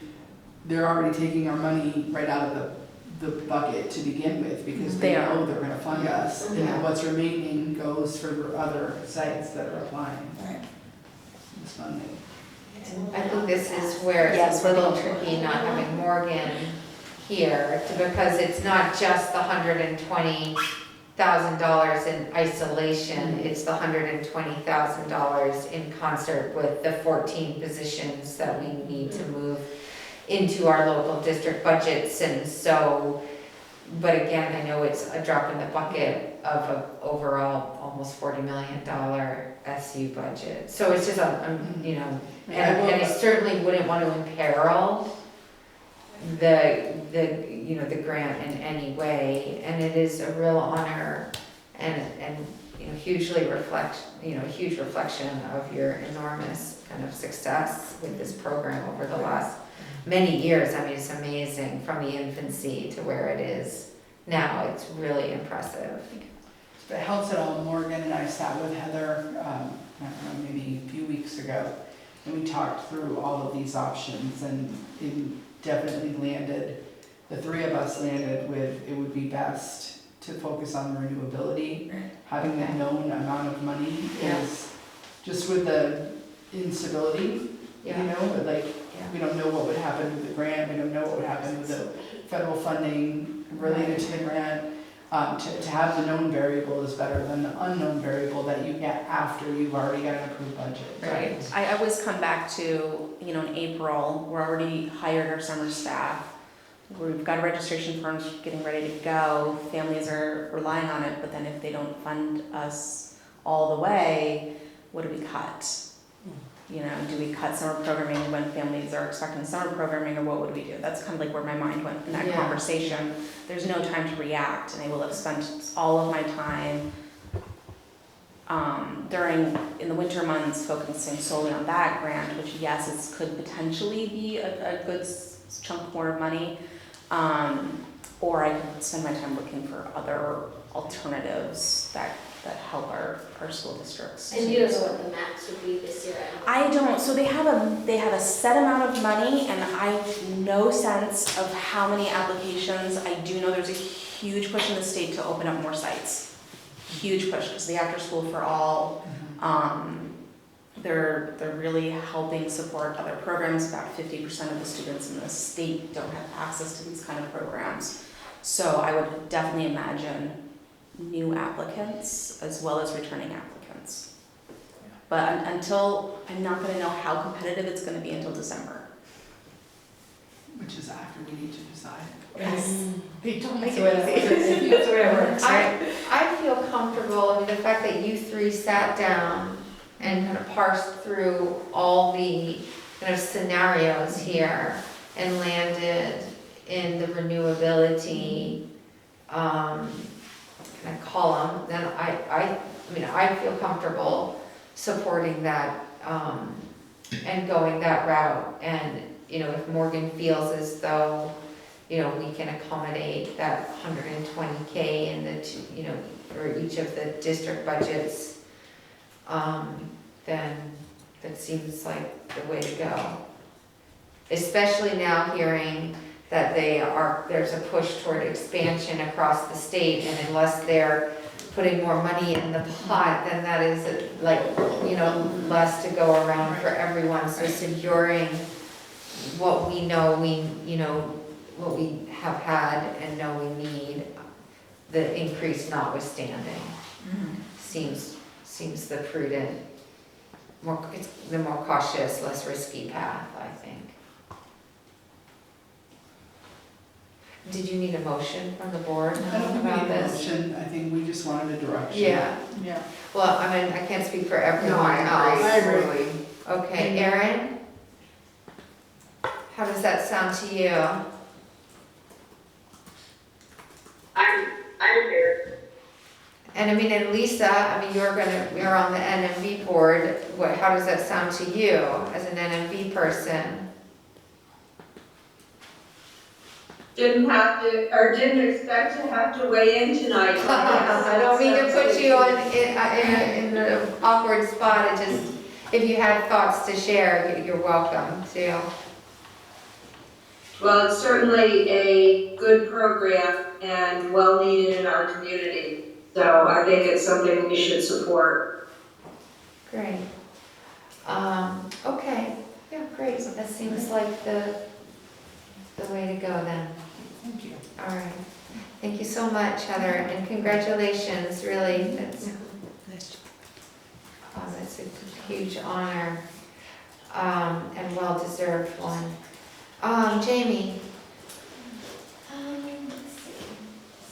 they're already taking our money right out of the bucket to begin with because they They are. know they're gonna fund us. And then what's remaining goes for other sites that are applying Right. this funding. I think this is where it's a little tricky not having Morgan here, because it's not just the $120,000 in isolation, it's the $120,000 in concert with the 14 positions that we need to move into our local district budgets, and so, but again, I know it's a drop in the bucket of an overall almost $40 million SU budget. So it's just and I certainly wouldn't want to imperil the grant in any way, and it is a real honor and huge reflection of your enormous kind of success with this program over the last many years. I mean, it's amazing from the infancy to where it is now. It's really impressive. If it helps at all, Morgan and I sat with Heather, I don't know, maybe a few weeks ago, and we talked through all of these options, and it definitely landed, the 3 of us landed with, it would be best to focus on renewability. Having a known amount of money Yeah. is, just with the instability, you Yeah. know, like, Yeah. we don't know what would happen with the grant, we don't know what would happen with the federal funding related to the grant. To have the known variable is better than the unknown variable that you get after you've already got an approved budget. Right. I always come back to, you know, in April, we're already hired our summer staff. We've got registration forms getting ready to go. Families are relying on it, but then if they don't fund us all the way, what do we cut? You know, do we cut summer programming when families are expecting summer programming, or what would we do? That's kind of like where my mind went in that Yeah. conversation. There's no time to react, and I will have spent all of my time in the winter months focusing solely on that grant, which yes, it could potentially be a good chunk more of money. Or I could spend my time looking for other alternatives that help our school districts. And you don't know what the max would be this year? I don't, so they have a set amount of money, and I have no sense of how many applications. I do know there's a huge push in the state to open up more sites. Huge push, because the After School for All, they're really helping support other programs. About 50% of the students in the state don't have access to these kind of programs. So I would definitely imagine new applicants as well as returning applicants. But until, I'm not gonna know how competitive it's gonna be until December. Which is after we need to decide. Yes. They don't make it easy. That's the way it works, right? I feel comfortable, I mean, the fact that you three sat down and kind of parsed through all the kind of scenarios here and landed in the renewability kind of column, then I mean, I feel comfortable supporting that and going that route. And, you know, if Morgan feels as though, you know, we can accommodate that 120K in the two, you know, for each of the district budgets, then that seems like the way to go. Especially now hearing that there's a push toward expansion across the state, and unless they're putting more money in the pot, then that is like, you know, less to go around for everyone. So securing what we know what we have had and know we need, the increase notwithstanding, seems the prudent, it's the more cautious, less risky path, I think. Did you need a motion from the board I don't think we about need a this? motion, I think we just wanted a direction. Yeah, Yeah. well, I mean, I can't speak for No, everyone I else. agree. Okay, Erin? How does that sound to you? I'm here. And I mean, and Lisa, I mean, you're on the NMV board, how does that sound to you as an NMV person? Didn't expect to have to weigh in tonight. I don't mean to put you in an awkward spot, it just, if you have thoughts to share, you're welcome to. Well, it's certainly a good program and well needed in our community. So I think it's something we should support. Great. Okay, yeah, great, that seems like the way to go then. Thank you. All right, thank you so much, Heather, and congratulations, really, that's a huge honor, and well-deserved one. Jamie? Let's see.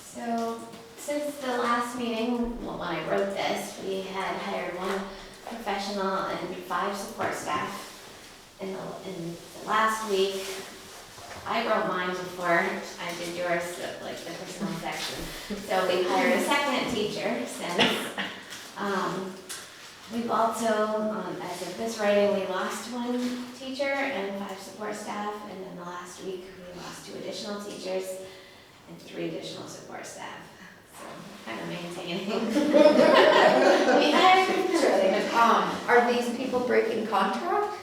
So, since the last meeting, well, when I wrote this, we had hired one professional and 5 support staff. In the last week, I wrote mine before I did yours, like the personal section. So we hired a second teacher since. We've also, as of this writing, we lost 1 teacher and 5 support staff, and in the last week, we lost 2 additional teachers and 3 additional support staff. So kind of maintaining. Are these people breaking contract?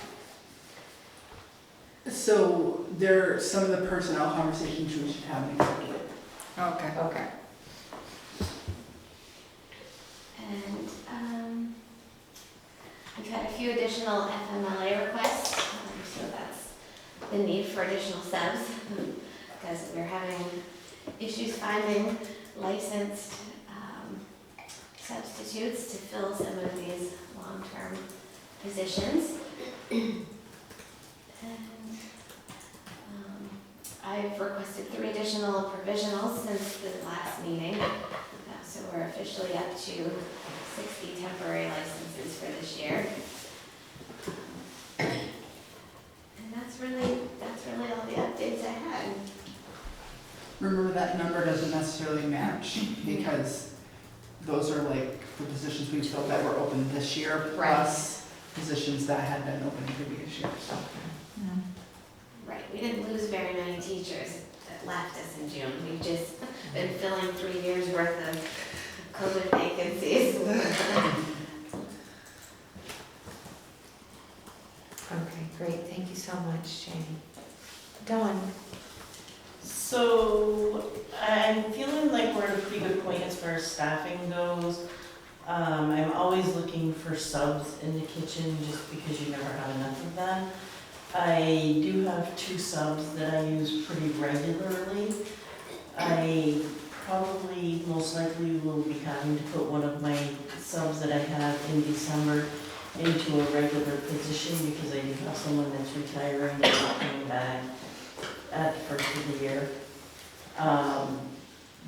So some of the personnel conversations we should have in executive. Okay. Okay. And we've had a few additional FMLA requests, so that's the need for additional subs, because we're having issues finding licensed substitutes to fill some of these long-term positions. And I've requested 3 additional provisionals since the last meeting, so we're officially up to 60 temporary licenses for this year. And that's really all the updates I had. Remember that number doesn't necessarily match because those are like the positions we filled that were open this year, plus positions that had been open in previous years. So. Right, we didn't lose very many teachers that left us in June. We've just been filling 3 years worth of COVID vacancies. Okay, great, thank you so much, Jane. Dawn? So I'm feeling like we're at a pretty good point as far as staffing goes. I'm always looking for subs in the kitchen just because you never have enough of them. I do have 2 subs that I use pretty regularly. I probably most likely will be having to put one of my subs that I have in December into a regular position because I do have someone that's retiring and not coming back at the first of the year.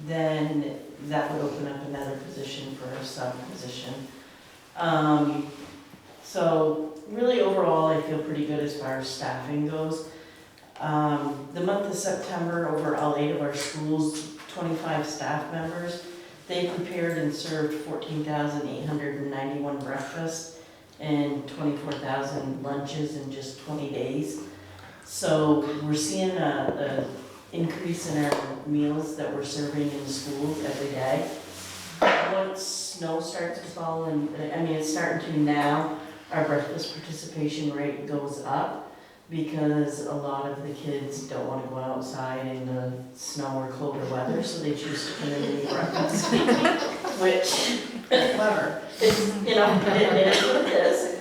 Then that would open up another position for a sub position. So really overall, I feel pretty good as far as staffing goes. The month of September, over all 8 of our schools, 25 staff members, they prepared and served 14,891 breakfasts and 24,000 lunches in just 20 days. So we're seeing a increase in our meals that we're serving in the schools every day. Once snow starts to fall, and I mean it's starting to now, our breakfast participation rate goes up because a lot of the kids don't want to go outside in the snow or colder weather, so they choose to come in and eat breakfast. Which, Clever. you know, it is what it is.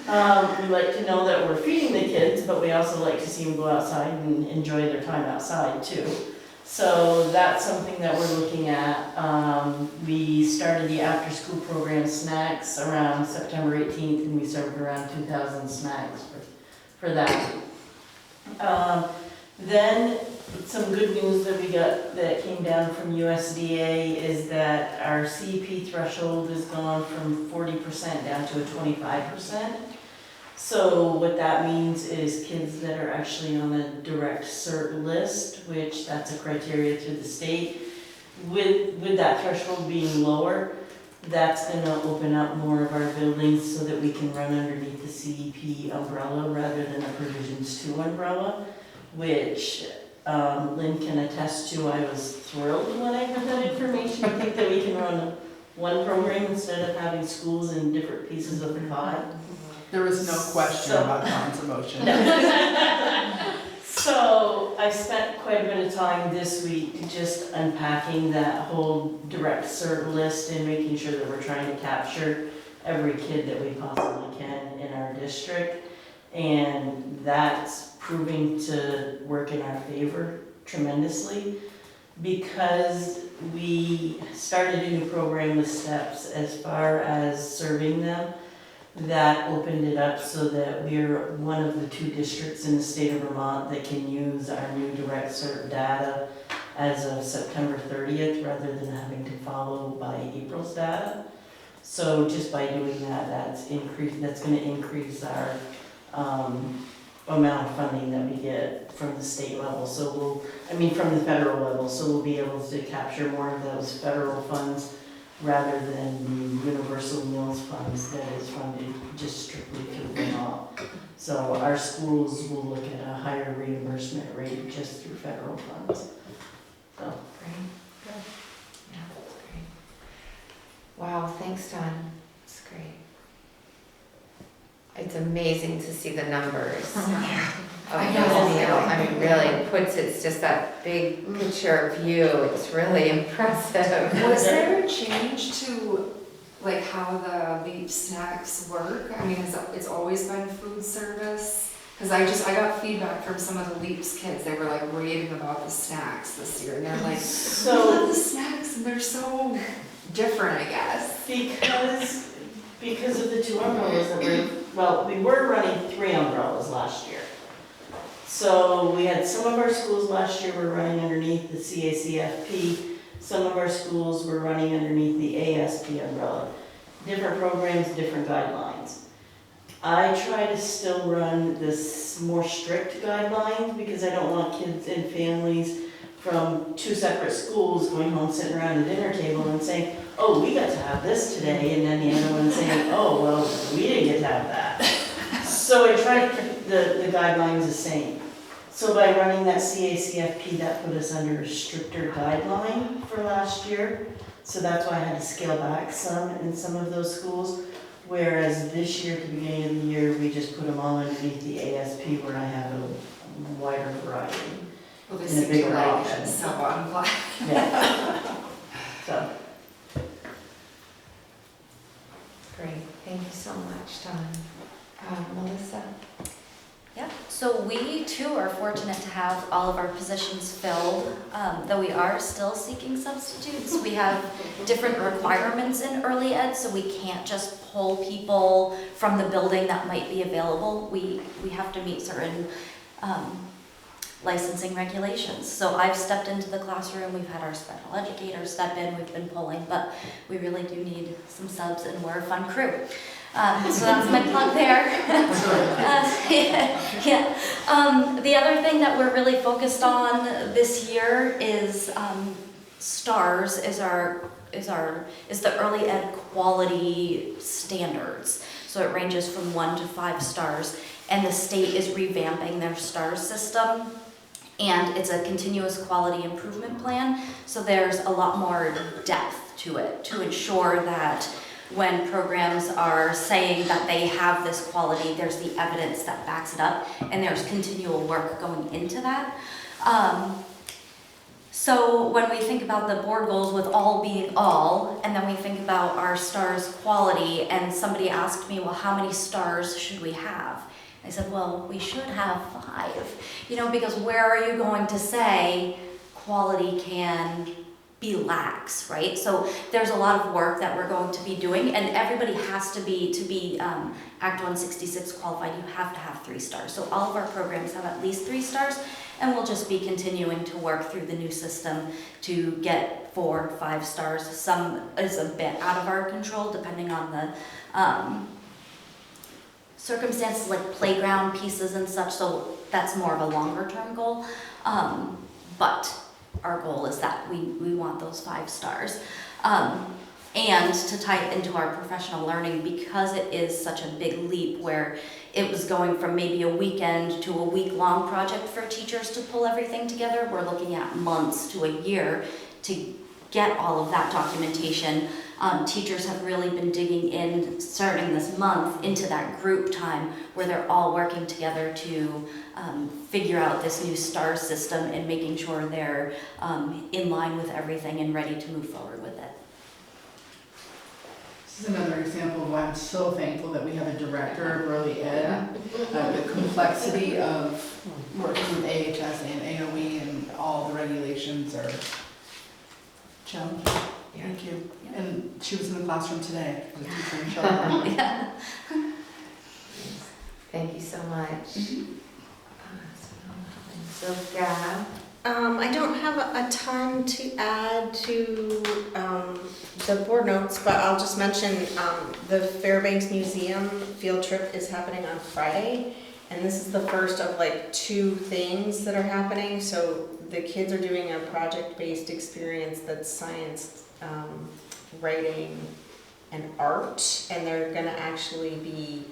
We like to know that we're feeding the kids, but we also like to see them go outside and enjoy their time outside too. So that's something that we're looking at. We started the after-school program snacks around September 18th, and we served around 2,000 snacks for that. Then some good news that we got that came down from USDA is that our CEP threshold has gone from 40% down to a 25%. So what that means is kids that are actually on a direct cert list, which that's a criteria through the state, with that threshold being lower, that's gonna open up more of our buildings so that we can run underneath the CEP umbrella rather than a Provisions 2 umbrella, which Lynn can attest to. I was thrilled when I got that information. I think that we can run one program instead of having schools in different pieces of the pie. There was no question about Dawn's emotion. So I spent quite a bit of time this week just unpacking that whole direct cert list and making sure that we're trying to capture every kid that we possibly can in our district. And that's proving to work in our favor tremendously because we started a new program with STEPS as far as serving them. That opened it up so that we're one of the 2 districts in the state of Vermont that can use our new direct cert data as of September 30th rather than having to follow by April's data. So just by doing that, that's going to increase our amount of funding that we get from the state level. So from the federal level, so we'll be able to capture more of those federal funds rather than the universal meals funds that is funded just strictly through Vermont. So our schools will look at a higher reimbursement rate just through federal funds. So. Great. Good. Yeah, that's great. Wow, thanks, Dawn. It's great. It's amazing to see the numbers of those meals. I mean, really puts it's just that big picture view. It's really impressive. Was there a change to like how the LEAP snacks work? I mean, it's always been food service? Cause I got feedback from some of the LEAP's kids, they were like raving about the snacks this year, and they're like, I love the snacks, and they're so different, I guess. Because of the 2 umbrellas that we were running 3 umbrellas last year. So we had some of our schools last year were running underneath the CACFP, some of our schools were running underneath the ASP umbrella. Different programs, different guidelines. I try to still run this more strict guidelines because I don't want kids and families from 2 separate schools going home, sitting around the dinner table and saying, oh, we got to have this today, and then the other one saying, oh, well, we didn't get to have that. So I try to keep the guidelines the same. So by running that CACFP, that put us under a stricter guideline for last year. So that's why I had to scale back some in some of those schools. Whereas this year, at the beginning of the year, we just put them all underneath the ASP where I have a wider variety. Well, they And a seem bigger to like option. it, so I'm glad. Yeah. So. Great, thank you so much, Dawn. Melissa? Yep, so we too are fortunate to have all of our positions filled, though we are still seeking substitutes. We have different requirements in early ed, so we can't just pull people from the building that might be available. We have to meet certain licensing regulations. So I've stepped into the classroom, we've had our special educators step in, we've been pulling, but we really do need some subs and we're a fun crew. So that's my plug there. The other thing that we're really focused on this year is STARS is the early ed quality standards. So it ranges from 1 to 5 stars, and the state is revamping their STARS system. And it's a continuous quality improvement plan, so there's a lot more depth to it to ensure that when programs are saying that they have this quality, there's the evidence that backs it up, and there's continual work going into that. So when we think about the board goals with all being all, and then we think about our STARS quality, and somebody asked me, well, how many stars should we have? I said, well, we should have 5, because where are you going to say quality can be lax, right? So there's a lot of work that we're going to be doing, and everybody has to be Act 166 qualified, you have to have 3 stars. So all of our programs have at least 3 stars, and we'll just be continuing to work through the new system to get 4 or 5 stars. Some is a bit out of our control depending on the circumstances, like playground pieces and such, so that's more of a longer term goal. But our goal is that we want those 5 stars. And to tie it into our professional learning, because it is such a big leap where it was going from maybe a weekend to a week-long project for teachers to pull everything together, we're looking at months to a year to get all of that documentation. Teachers have really been digging in, starting this month, into that group time where they're all working together to figure out this new STAR system and making sure they're in line with everything and ready to move forward with it. This is another example of why I'm so thankful that we have a director of early ed. The complexity of working with AHS and AOE and all the regulations are challenging. Thank you. And she was in the classroom today. The teacher in charge. Yeah. Thank you so much. So Gab? I don't have a ton to add to the board notes, but I'll just mention the Fairbanks Museum field trip is happening on Friday, and this is the first of like 2 things that are happening. So the kids are doing a project-based experience that's science, writing, and art, and they're going to actually be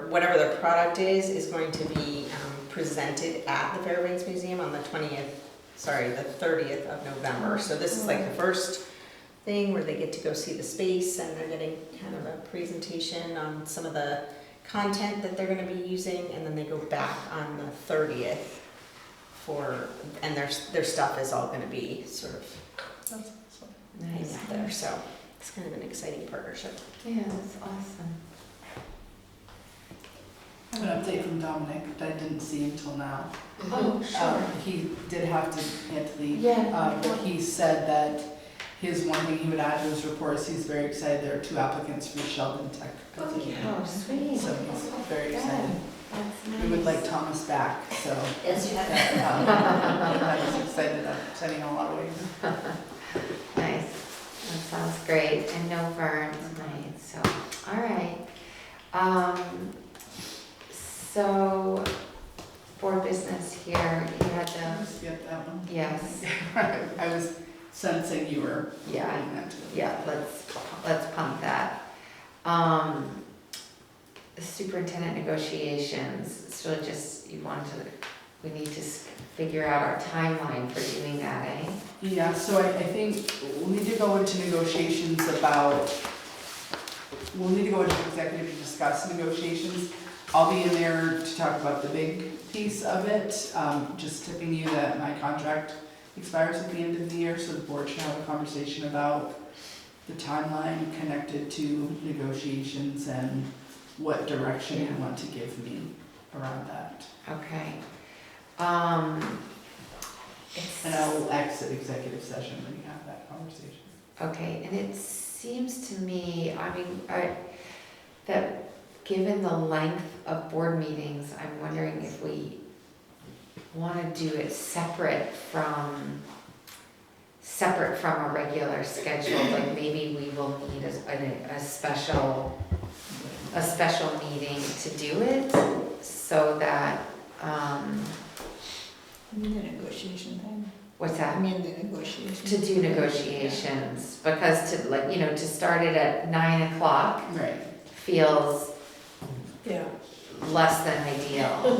whatever their product is going to be presented at the Fairbanks Museum on the 30th of November. So this is like the first thing where they get to go see the space, and they're getting kind of a presentation on some of the content that they're going to be using, and then they go back on the 30th and their stuff is all going to be sort of hanging out there. So it's kind of an exciting partnership. Yeah, that's awesome. I have an update from Dominic that I didn't see until now. Oh, sure. He did have to leave. Yeah. But he said that his one thing he would add to his report is he's very excited there are 2 applicants for Sheldon Tech. Oh, sweet. So he's very excited. That's nice. We would like Thomas back, so. Yes, you have. I was excited about sending a lot of ways. Nice. That sounds great. And no Vern tonight, so, all right. So, board business here, you had the, Skip that one. yes, I was sensing you were. yeah, adding that to it. yeah, let's pump that. Superintendent negotiations, so just, we need to figure out our timeline for doing that, eh? Yeah, so I think we'll need to go into negotiations we'll need to go into executive to discuss negotiations. I'll be in there to talk about the big piece of it, just tipping you that my contract expires at the end of the year, so the board should have a conversation about the timeline connected to negotiations and what direction you want to give me around that. Okay. And I will exit executive session when you have that conversation. Okay, and it seems to me, that given the length of board meetings, I'm wondering if we want to do it separate from a regular schedule, like maybe we will need a special meeting to do it, so that, You mean the negotiation thing? what's I that? mean the negotiation. To do negotiations, because to start it at 9 o'clock Right. feels Yeah. less than ideal.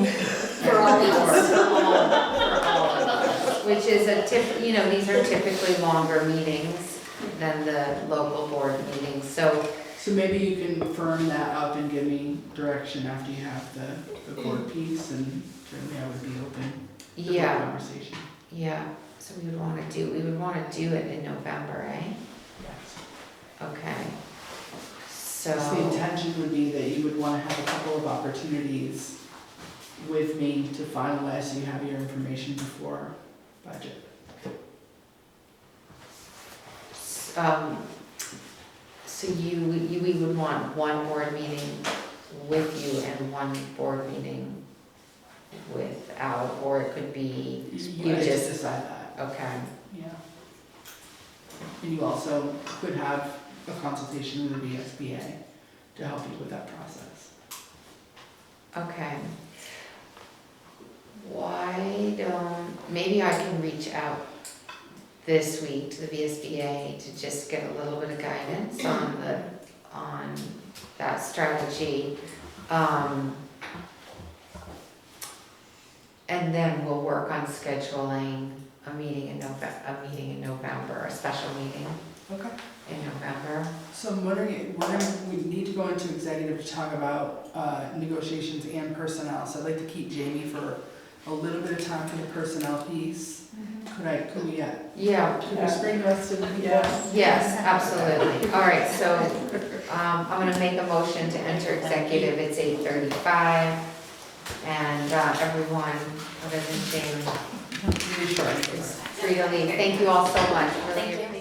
For all of us. For all of us, which is these are typically longer meetings than the local board meetings, so, So maybe you can firm that up and give me direction after you have the board piece, and certainly I would be open to the yeah, conversation. yeah. So we would wanna do it in November, eh? Yes. Okay. So the So, intention would be that you would want to have a couple of opportunities with me to finalize, so you have your information before budget. so we would want one board meeting with you and one board meeting without, or it could be, You just- just decide that, okay, yeah. And you also could have a consultation with the VSBA to help you with that process. okay. Maybe I can reach out this week to the VSBA to just get a little bit of guidance on that strategy. And then we'll work on scheduling a meeting in November, a special meeting Okay. in November. So I'm wondering, we need to go into executive to talk about negotiations and personnel, so I'd like to keep Jamie for a little bit of time for the personnel piece. Could we, Yeah, could we spring the rest of the people? yes, absolutely. All right, so I'm gonna make a motion to enter executive. It's 8:35. And everyone, other than Jamie, is free to leave. Thank you all so much. Really Thank you. appreciate